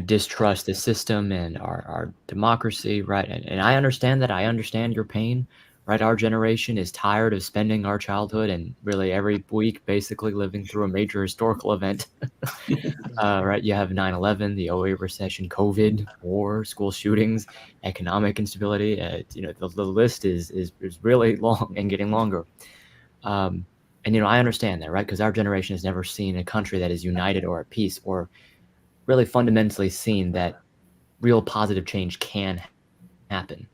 distrust the system and our democracy, right? And I understand that. I understand your pain, right? Our generation is tired of spending our childhood and really every week basically living through a major historical event, right? You have 9/11, the 2008 recession, COVID, war, school shootings, economic instability. The list is really long and getting longer. And, I understand that, right? Because our generation has never seen a country that is united or at peace or really fundamentally seen that real positive change can happen.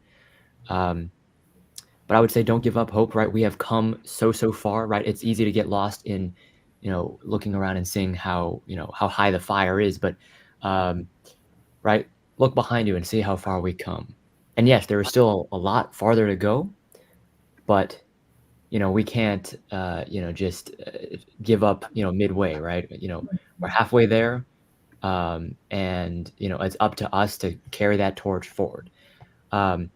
But I would say don't give up hope, right? We have come so far, right? It's easy to get lost in, looking around and seeing how high the fire is. But, right, look behind you and see how far we come. And yes, there is still a lot farther to go, but we can't, just give up, midway, right? We're halfway there. And, it's up to us to carry that torch forward. And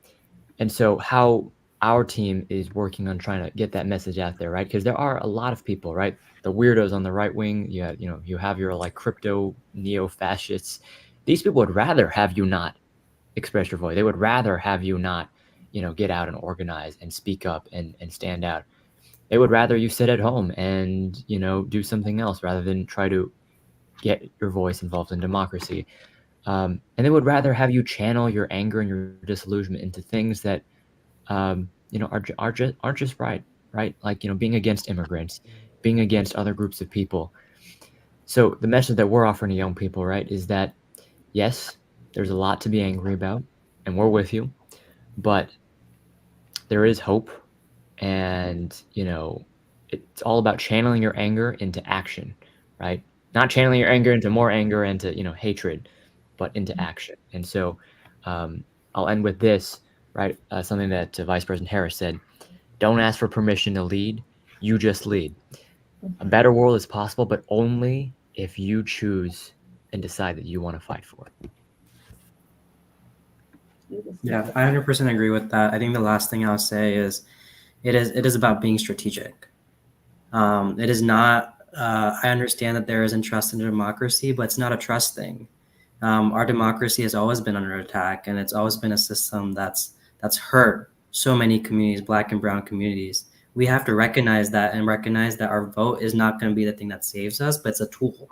so how our team is working on trying to get that message out there, right? Because there are a lot of people, right? The weirdos on the right wing, you have your like crypto neo-fascists. These people would rather have you not express your voice. They would rather have you not, get out and organize and speak up and stand out. they would rather you sit at home and, do something else rather than try to get your voice involved in democracy. And they would rather have you channel your anger and your disillusionment into things that, aren't just right? Like, being against immigrants, being against other groups of people. So the message that we're offering to young people, right, is that yes, there's a lot to be angry about, and we're with you, but there is hope, and it's all about channeling your anger into action, right? Not channeling your anger into more anger and to hatred, but into action. And so I'll end with this, right? Something that Vice President Harris said: "Don't ask for permission to lead; you just lead." A better world is possible, but only if you choose and decide that you want to fight for it. Yeah, I 100% agree with that. I think the last thing I'll say is it is about being strategic. It is not, I understand that there isn't trust in democracy, but it's not a trust thing. Our democracy has always been under attack, and it's always been a system that's hurt so many communities, Black and brown communities. We have to recognize that and recognize that our vote is not going to be the thing that saves us, but it's a tool.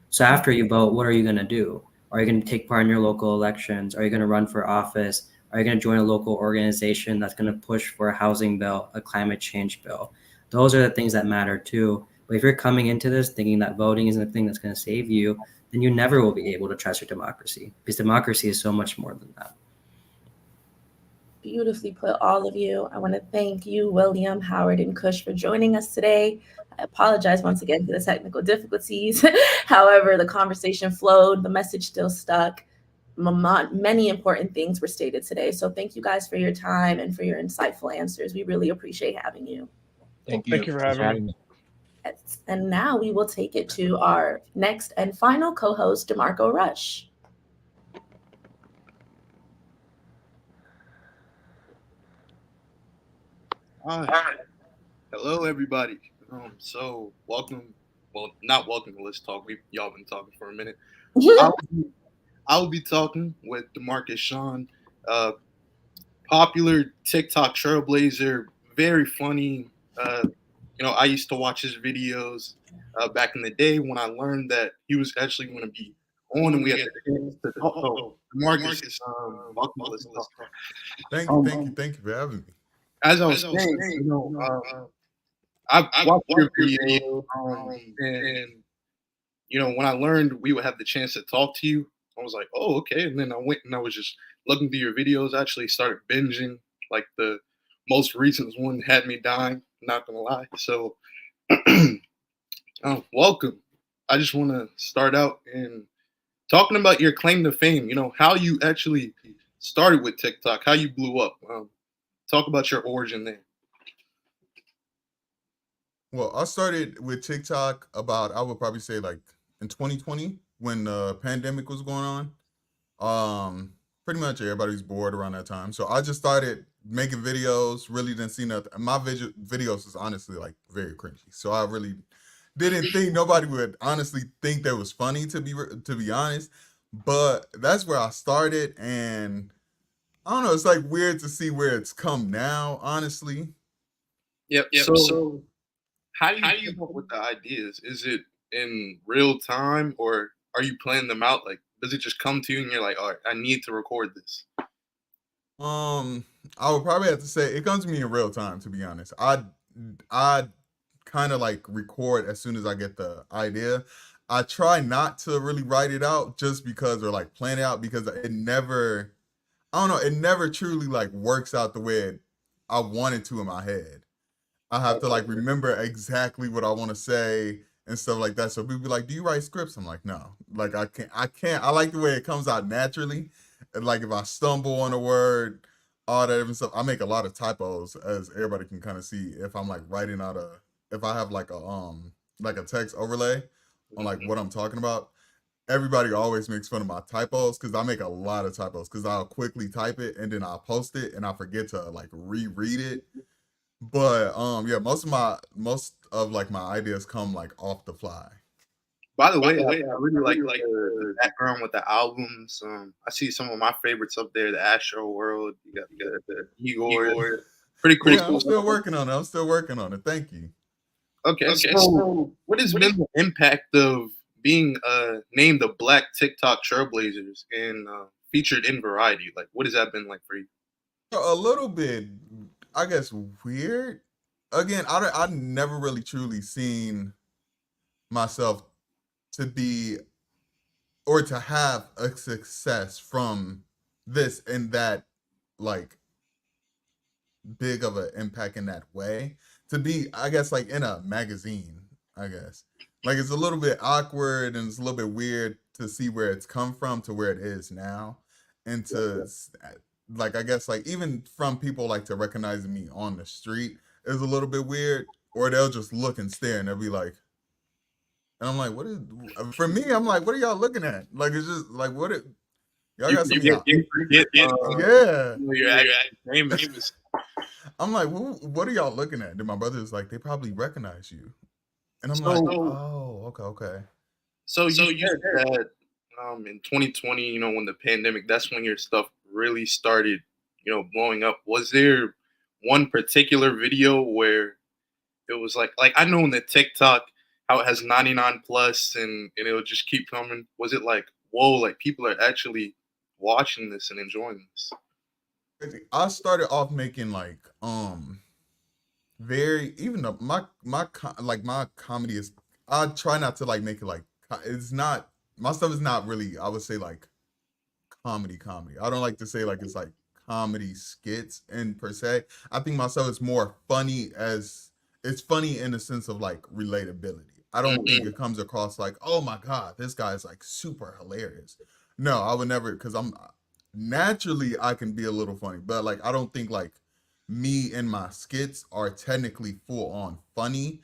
So after you vote, what are you going to do? Are you going to take part in your local elections? Are you going to run for office? Are you going to join a local organization that's going to push for a housing bill, a climate change bill? Those are the things that matter too. But if you're coming into this thinking that voting isn't the thing that's going to save you, then you never will be able to trust your democracy, because democracy is so much more than that. Beautifully put, all of you. I want to thank you, William, Howard, and Kush, for joining us today. I apologize once again for the technical difficulties. However, the conversation flowed, the message still stuck. Many important things were stated today. So thank you guys for your time and for your insightful answers. We really appreciate having you. Thank you. Thank you for having me. And now we will take it to our next and final co-host, DeMarco Rush. Hi. Hello, everybody. So welcome. Well, not welcome to Let's Talk. Y'all been talking for a minute. I'll be talking with DeMarcus Sean, popular TikTok trailblazer, very funny. I used to watch his videos back in the day when I learned that he was actually going to be on, and we had the chance to talk. Oh, DeMarcus, welcome to Let's Talk. Thank you for having me. As I was saying, I've watched your video, and when I learned we would have the chance to talk to you, I was like, oh, okay. And then I went and I was just looking through your videos. I actually started binging. Like the most recent one had me dying, not gonna lie. So welcome. I just want to start out and talking about your claim to fame, how you actually started with TikTok, how you blew up. Talk about your origin there. Well, I started with TikTok about, I would probably say like in 2020 when the pandemic was going on. Pretty much everybody was bored around that time. So I just started making videos, really didn't see nothing. My videos is honestly like very cringy. So I really didn't think nobody would honestly think that was funny, to be honest. But that's where I started, and I don't know, it's like weird to see where it's come now, honestly. Yep. So how do you come up with the ideas? Is it in real time, or are you planning them out? Like, does it just come to you and you're like, all right, I need to record this? I would probably have to say it comes to me in real time, to be honest. I kind of like record as soon as I get the idea. I try not to really write it out just because, or like plan it out, because it never truly like works out the way I want it to in my head. I have to like remember exactly what I want to say and stuff like that. So people be like, do you write scripts? I'm like, no, like I can't. I like the way it comes out naturally. And like if I stumble on a word, all that different stuff, I make a lot of typos, as everybody can kind of see. If I'm like writing out if I have like a text overlay on like what I'm talking about, everybody always makes fun of my typos because I make a lot of typos because I'll quickly type it and then I'll post it and I forget to like reread it. But yeah, most of like my ideas come like off the fly. By the way, I really like the background with the albums. I see some of my favorites up there: the Astro World, you got the Igor. Pretty cool. Yeah, I'm still working on it. I'm still working on it. Thank you. Okay, so what has been the impact of being named the Black TikTok Trailblazers and featured in Variety? Like, what has that been like for you? A little bit, I guess, weird. Again, I never really truly seen myself to be or to have a success from this and that, like, big of an impact in that way. To be, I guess, like in a magazine, I guess. Like it's a little bit awkward and it's a little bit weird to see where it's come from to where it is now. And to like I guess like even from people like to recognizing me on the street is a little bit weird. Or they'll just look and stare and they'll be like, and I'm like, what is for me, I'm like, what are y'all looking at? Like it's just like what it y'all got some y'all. Forget, Yeah. your actual name is. I'm like, what are y'all looking at? Then my brother's like, they probably recognize you. And I'm like, oh, okay. So you said that in 2020, you know, when the pandemic, that's when your stuff really started, you know, blowing up. Was there one particular video where it was like I know in the TikTok how it has 99 plus and it'll just keep coming. Was it like, whoa, like people are actually watching this and enjoying this? I started off making like very even though my comedy is I try not to like make it like it's not my stuff is not really I would say like comedy. I don't like to say like it's like comedy skits in per se. I think my stuff is more funny as it's funny in the sense of like relatability. I don't think it comes across like, oh my God, this guy is like super hilarious. No, I would never because I'm naturally I can be a little funny, but like I don't think like me and my skits are technically full on funny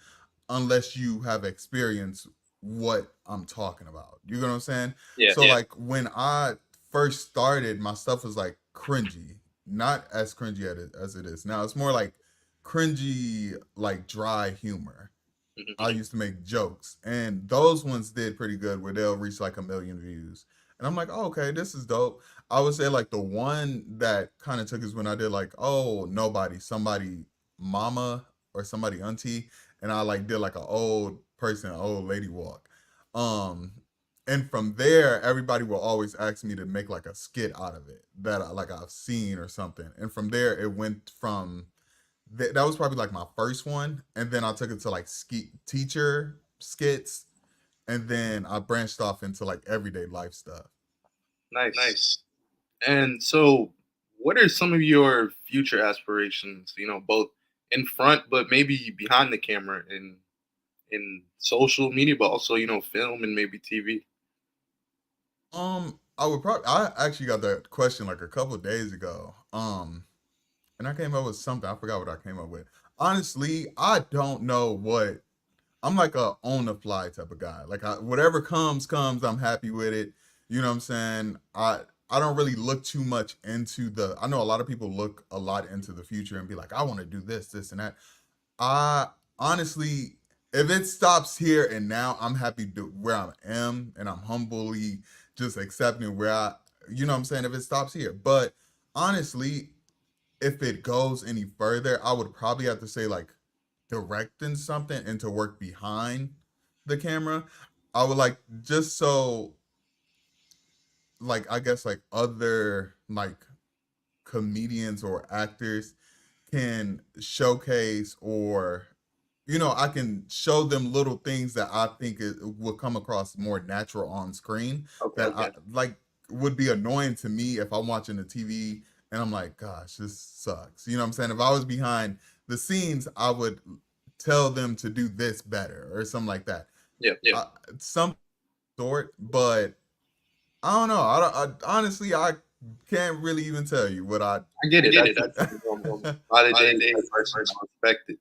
unless you have experienced what I'm talking about. You know what I'm saying? Yeah. So like when I first started, my stuff was like cringy, not as cringy as it is now. It's more like cringy, like dry humor. I used to make jokes, and those ones did pretty good where they'll reach like 1 million views. And I'm like, oh, okay, this is dope. I would say like the one that kind of took is when I did like, oh, nobody, somebody mama or somebody auntie, and I like did like an old person, old lady walk. Um, and from there, everybody will always ask me to make like a skit out of it that like I've seen or something. And from there, it went from that was probably like my first one, and then I took it to like teacher skits, and then I branched off into like everyday life stuff. Nice. And so, what are some of your future aspirations? You know, both in front, but maybe behind the camera in social media, but also you know, film and maybe TV. I would probably I actually got that question like a couple of days ago. And I came up with something. I forgot what I came up with. Honestly, I don't know what I'm like a on the fly type of guy. Like whatever comes, I'm happy with it. You know what I'm saying? I don't really look too much into I know a lot of people look a lot into the future and be like, I want to do this, and that. I honestly, if it stops here and now, I'm happy where I am, and I'm humbly just accepting where you know what I'm saying, if it stops here. But honestly, if it goes any further, I would probably have to say like directing something and to work behind the camera. I would like just so like I guess like other like comedians or actors can showcase or you know I can show them little things that I think it will come across more natural on screen that I like would be annoying to me if I'm watching the TV and I'm like, gosh, this sucks. You know what I'm saying? If I was behind the scenes, I would tell them to do this better or something like that. Yeah. Some sort, but I don't know. Honestly, I can't really even tell you what I get it. That's a lot of days unexpected.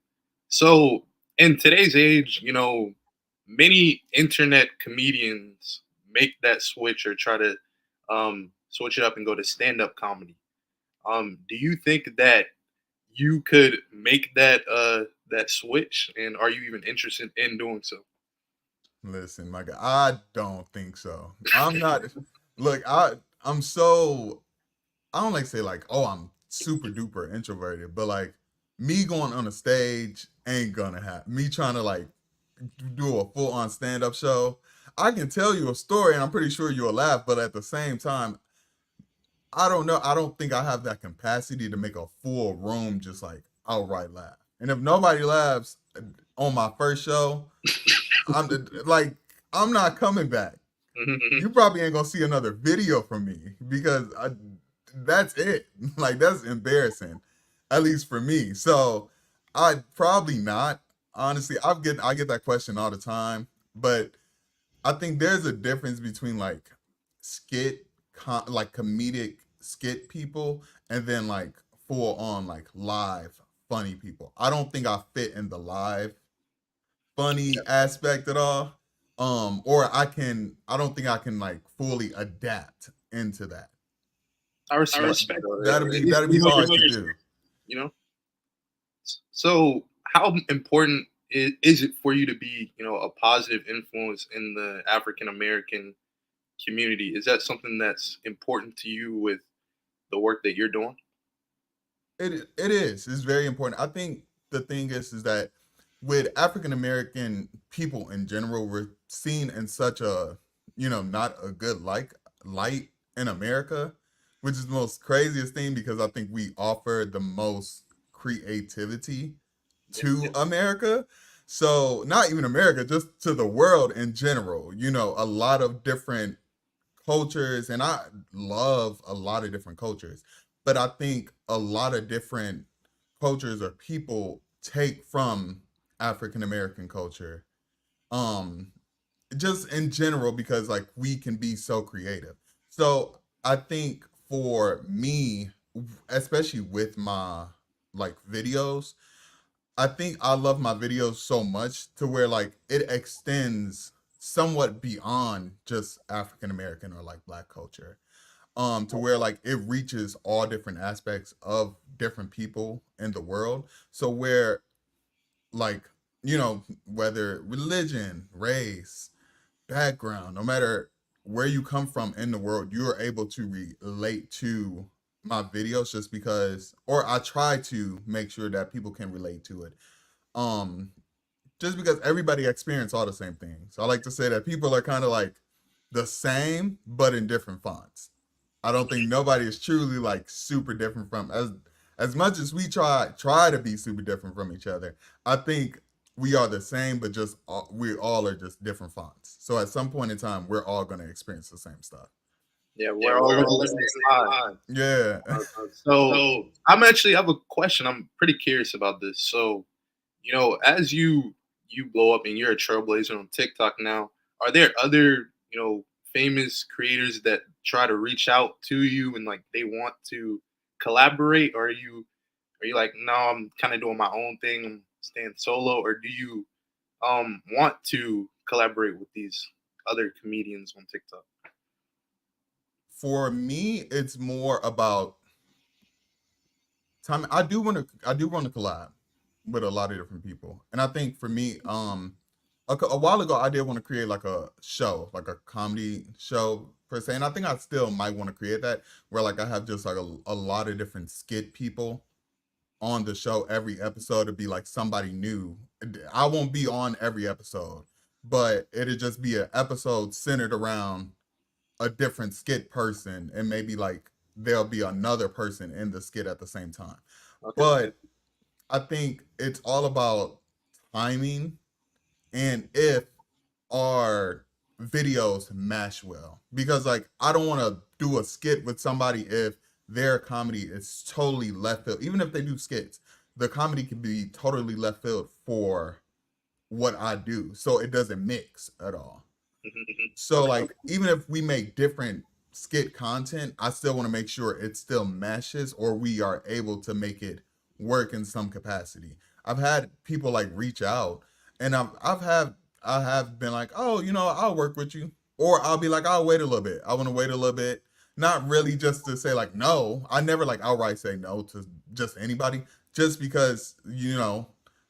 So in today's age, you know, many internet comedians make that switch or try to switch it up and go to stand-up comedy. Do you think that you could make that that switch, and are you even interested in doing so? Listen, my guy, I don't think so. I'm not. Look, I'm so. I don't like to say like, oh, I'm super duper introverted, but like, me going on a stage ain't gonna happen. Me trying to like do a full on stand up show. I can tell you a story and I'm pretty sure you'll laugh, but at the same time, I don't know. I don't think I have that capacity to make a full room just like outright laugh. And if nobody laughs on my first show, I'm like, I'm not coming back. You probably ain't gonna see another video from me because that's it. Like that's embarrassing, at least for me. So I probably not. Honestly, I get that question all the time, but I think there's a difference between like like comedic skit people and then like full on like live funny people. I don't think I fit in the live funny aspect at all. Or I don't think I can like fully adapt into that. I respect That'd be hard to do. You know. So, how important is it for you to be, a positive influence in the African American community? Is that something that's important to you with the work that you're doing? It is. It's very important. I think the thing is that with African American people in general, we're seen in such a not a good light in America, which is the most craziest thing because I think we offer the most creativity to America. So not even America, just to the world in general. A lot of different cultures, and I love a lot of different cultures, but I think a lot of different cultures or people take from African American culture, um, just in general, because like we can be so creative. So I think for me, especially with my like videos, I think I love my videos so much to where like it extends somewhat beyond just African American or like Black culture. To where like it reaches all different aspects of different people in the world. So where like, whether religion, race, background, no matter where you come from in the world, you're able to relate to my videos just because, or I try to make sure that people can relate to it. Um, just because everybody experience all the same things. So I like to say that people are kind of like the same, but in different fonts. I don't think nobody is truly like super different from as much as we try to be super different from each other. I think we are the same, but just we all are just different fonts. So at some point in time, we're all going to experience the same stuff. Yeah, we're all living the same time. Yeah. So I have a question. I'm pretty curious about this. So, as you blow up and you're a trailblazer on TikTok now, are there other, famous creators that try to reach out to you and like they want to collaborate, or are you like, no, I'm kind of doing my own thing, I'm staying solo, or do you want to collaborate with these other comedians on TikTok? For me, it's more about time. I do want to collab with a lot of different people, and I think for me, a while ago, I did want to create like a show, like a comedy show per se, and I think I still might want to create that where like I have just like a lot of different skit people on the show every episode to be like somebody new. I won't be on every episode, but it'll just be an episode centered around a different skit person, and maybe like there'll be another person in the skit at the same time. Okay. But I think it's all about timing and if our videos mash well. Because like I don't want to do a skit with somebody if their comedy is totally left field. Even if they do skits, the comedy can be totally left field for what I do. So it doesn't mix at all. So like even if we make different skit content, I still want to make sure it still meshes or we are able to make it work in some capacity. I've had people like reach out and I have been like, oh, I'll work with you. Or I'll be like, I'll wait a little bit. I want to wait a little bit. Not really just to say like no. I never like outright say no to just anybody. Just because,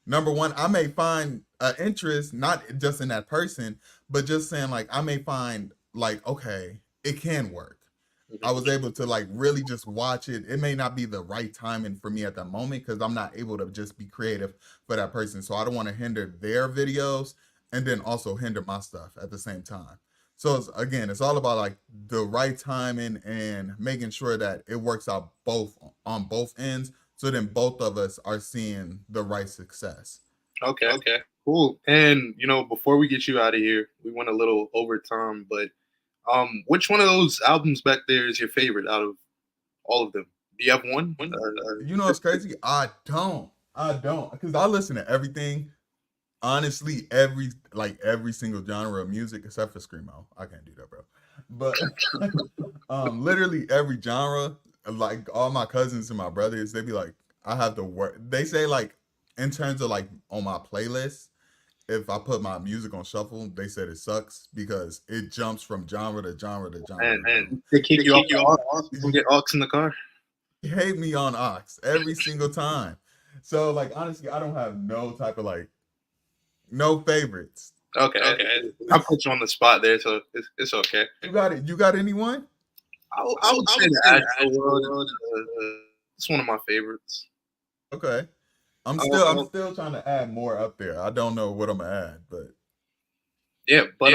number one, I may find an interest not just in that person, but just saying like I may find like, okay, it can work. I was able to like really just watch it. It may not be the right timing for me at that moment because I'm not able to just be creative for that person. So I don't want to hinder their videos and then also hinder my stuff at the same time. So again, it's all about like the right timing and making sure that it works out both on both ends. So then both of us are seeing the right success. Okay. Cool. And before we get you out of here, we went a little overtime, but which one of those albums back there is your favorite out of all of them? Do you have one? You know what's crazy? I don't, because I listen to everything. Honestly, every single genre of music except for screamo. I can't do that, bro. But literally every genre. Like all my cousins and my brothers, they be like, I have to work. They say like in terms of like on my playlist, if I put my music on shuffle, they said it sucks because it jumps from genre to genre to genre. And they kick you off. You get aux in the car. They hate me on aux every single time. So like honestly, I don't have no type of like no favorites. Okay. I put you on the spot there, so it's okay. You got it. You got anyone? I would say the Actual World. It's one of my favorites. Okay. I'm still trying to add more up there. I don't know what I'm gonna add, but yeah. But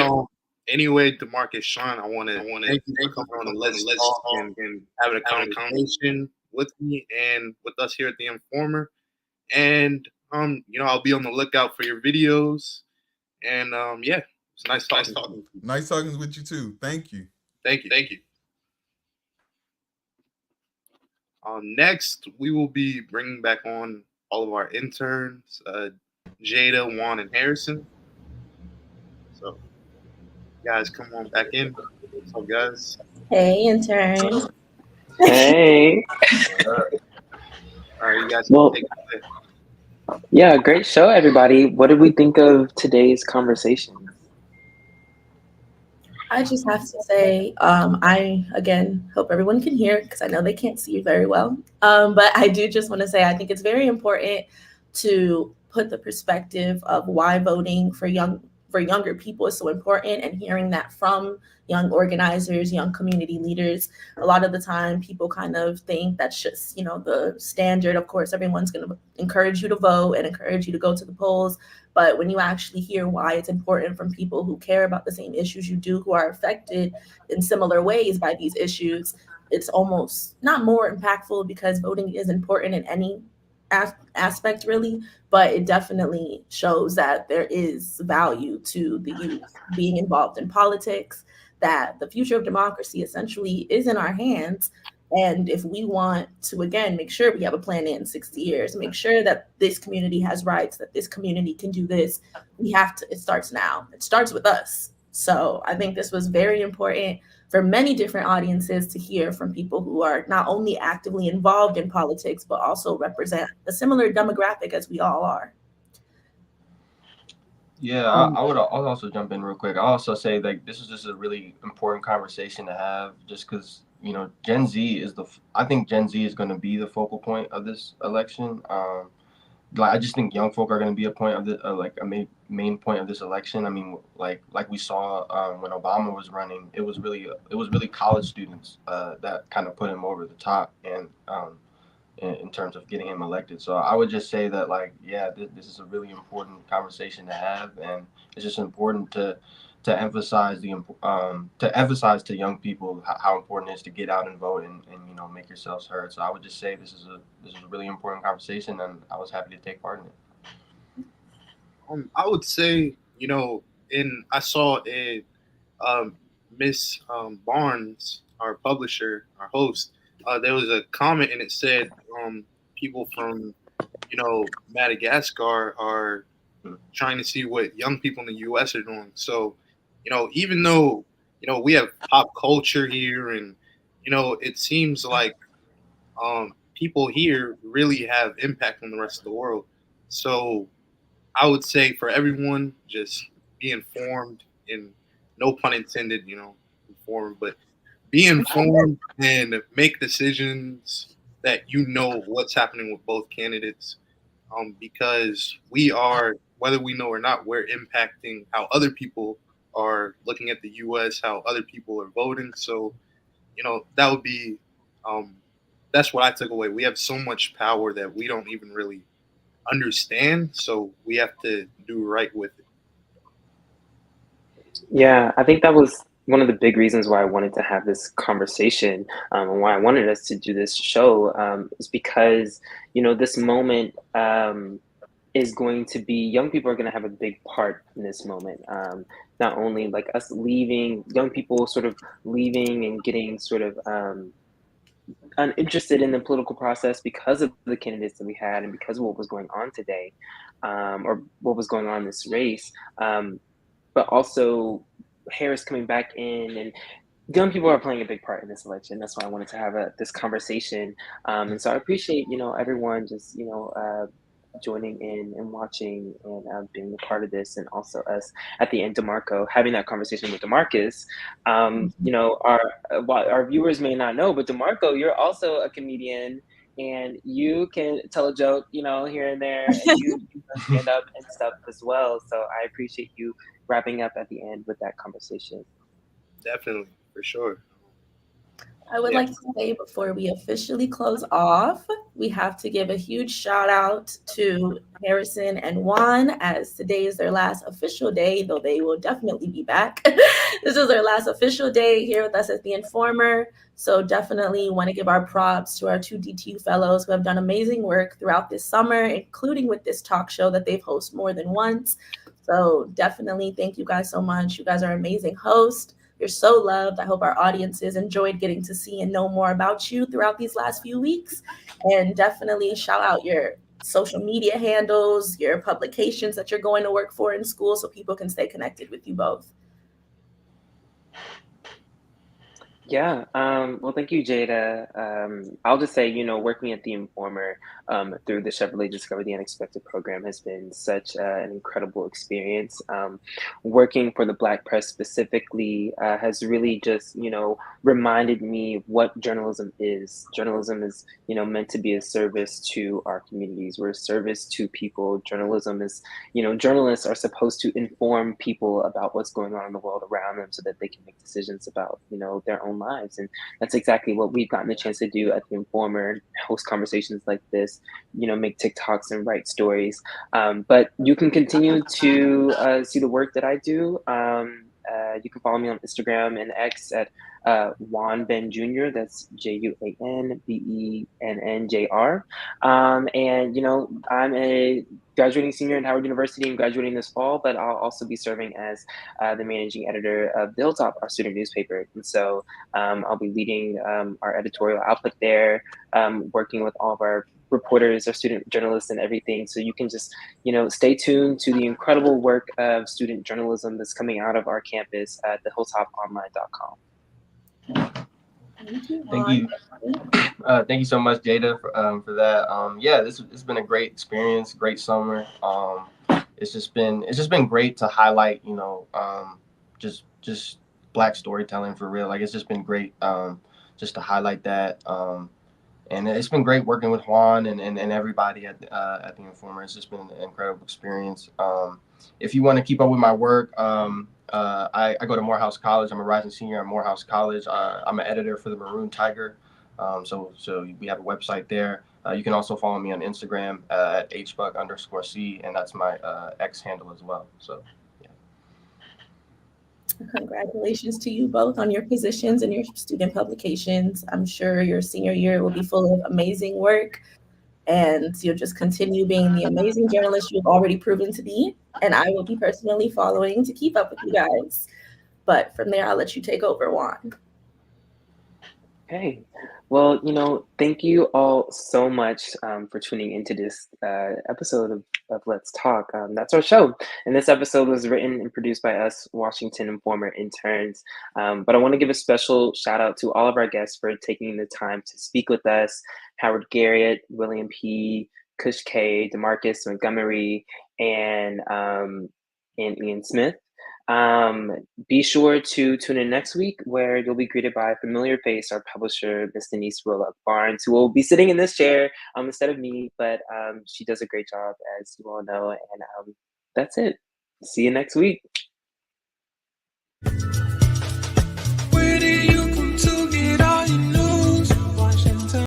anyway, DeMarcus, Sean, I want to thank you for coming on the Let's Talk and having a conversation with me and with us here at the Informer. And I'll be on the lookout for your videos. And yeah, it's nice talking. Nice talking with you too. Thank you. Next, we will be bringing back on all of our interns, Jada, Juan, and Harrison. So, guys, come on back in. What's up, guys? Hey, intern. Hey. All right, you guys. Well, yeah, great show, everybody. What did we think of today's conversation? I just have to say, I, again, hope everyone can hear because I know they can't see you very well. But I do just want to say I think it's very important to put the perspective of why voting for younger people is so important, and hearing that from young organizers, young community leaders. A lot of the time people kind of think that's just, the standard. Of course, everyone's going to encourage you to vote and encourage you to go to the polls. But when you actually hear why it's important from people who care about the same issues you do, who are affected in similar ways by these issues, it's almost not more impactful, because voting is important in any aspect really, but it definitely shows that there is value to the youth being involved in politics, that the future of democracy essentially is in our hands. And if we want to, again, make sure we have a plan in 60 years, make sure that this community has rights, that this community can do this, it starts now. It starts with us. So I think this was very important for many different audiences to hear from people who are not only actively involved in politics, but also represent a similar demographic as we all are. Yeah, I'll also jump in real quick. I'll also say like this is just a really important conversation to have, just because Gen Z I think Gen Z is going to be the focal point of this election. I just think young folk are going to be a point of the main point of this election. I mean, like we saw when Obama was running, it was really college students that kind of put him over the top, and in terms of getting him elected. So I would just say that this is a really important conversation to have, and it's just important to emphasize to young people how important it is to get out and vote and make yourselves heard. So I would just say this is a really important conversation, and I was happy to take part in it. I would say I saw a Miss Barnes, our publisher, our host. There was a comment and it said people from Madagascar are trying to see what young people in the U.S. are doing. So even though we have pop culture here, and it seems like people here really have impact on the rest of the world. So I would say for everyone, just be informed, and no pun intended, informed, but be informed and make decisions that what's happening with both candidates, because we are, whether we know or not, we're impacting how other people are looking at the U.S., how other people are voting. So that would be, that's what I took away. We have so much power that we don't even really understand, so we have to do right with it. Yeah, I think that was one of the big reasons why I wanted to have this conversation, and why I wanted us to do this show, is because, this moment is going to be, young people are going to have a big part in this moment. Not only like us leaving, young people sort of leaving and getting sort of uninterested in the political process because of the candidates that we had and because of what was going on today, or what was going on in this race. But also Harris coming back in, and young people are playing a big part in this election. That's why I wanted to have this conversation. And so I appreciate, everyone just, joining in and watching and being a part of this, and also us at the end, DeMarco, having that conversation with DeMarcus. While our viewers may not know, but DeMarco, you're also a comedian, and you can tell a joke, here and there, and you stand up and stuff as well. So I appreciate you wrapping up at the end with that conversation. Definitely, for sure. I would like to say, before we officially close off, we have to give a huge shout out to Harrison and Juan, as today is their last official day, though they will definitely be back. This is their last official day here with us at The Informer. So definitely want to give our props to our two DTU fellows who have done amazing work throughout this summer, including with this talk show that they've hosted more than once. So definitely thank you guys so much. You guys are amazing hosts. You're so loved. I hope our audiences enjoyed getting to see and know more about you throughout these last few weeks. And definitely shout out your social media handles, your publications that you're going to work for in school, so people can stay connected with you both. Yeah, well, thank you, Jada. I'll just say, working at The Informer through the Chevrolet Discover the Unexpected program has been such an incredible experience. Working for the Black press specifically has really just, reminded me of what journalism is. Journalism is, meant to be a service to our communities. We're a service to people. Journalism is, journalists are supposed to inform people about what's going on in the world around them so that they can make decisions about, their own lives. And that's exactly what we've gotten the chance to do at The Informer, host conversations like this, make TikToks and write stories. But you can continue to see the work that I do. You can follow me on Instagram and X at Juan Ben Jr. That's JuanBennJr. And I'm a graduating senior at Howard University and graduating this fall, but I'll also be serving as the managing editor of the Hilltop, our student newspaper. And so I'll be leading our editorial output there, working with all of our reporters, our student journalists, and everything. So you can just, stay tuned to the incredible work of student journalism that's coming out of our campus at thehilltoponline.com. Thank you. Thank you. Thank you so much, Jada, for that. It's been a great experience, great summer. It's just been great to highlight, just Black storytelling for real. Like, it's just been great, just to highlight that. And it's been great working with Juan and everybody at The Informer. It's just been an incredible experience. If you want to keep up with my work, I go to Morehouse College. I'm a rising senior at Morehouse College. I'm an editor for the Maroon Tiger. So we have a website there. You can also follow me on Instagram at hbuck_c, and that's my X handle as well. So, yeah. Congratulations to you both on your positions and your student publications. I'm sure your senior year will be full of amazing work, and you'll just continue being the amazing journalist you've already proven to be. And I will be personally following to keep up with you guys. But from there, I'll let you take over, Juan. Okay. Well, thank you all so much for tuning into this episode of Let's Talk. That's our show. And this episode was written and produced by us Washington Informer interns. But I want to give a special shout out to all of our guests for taking the time to speak with us. Howard Garrett, William P., Kush K, DeMarcus Montgomery, and Ian Smith. Be sure to tune in next week, where you'll be greeted by a familiar face, our publisher, Miss Denise Rolock Barnes, who will be sitting in this chair instead of me, but she does a great job, as you all know. And that's it. See you next week.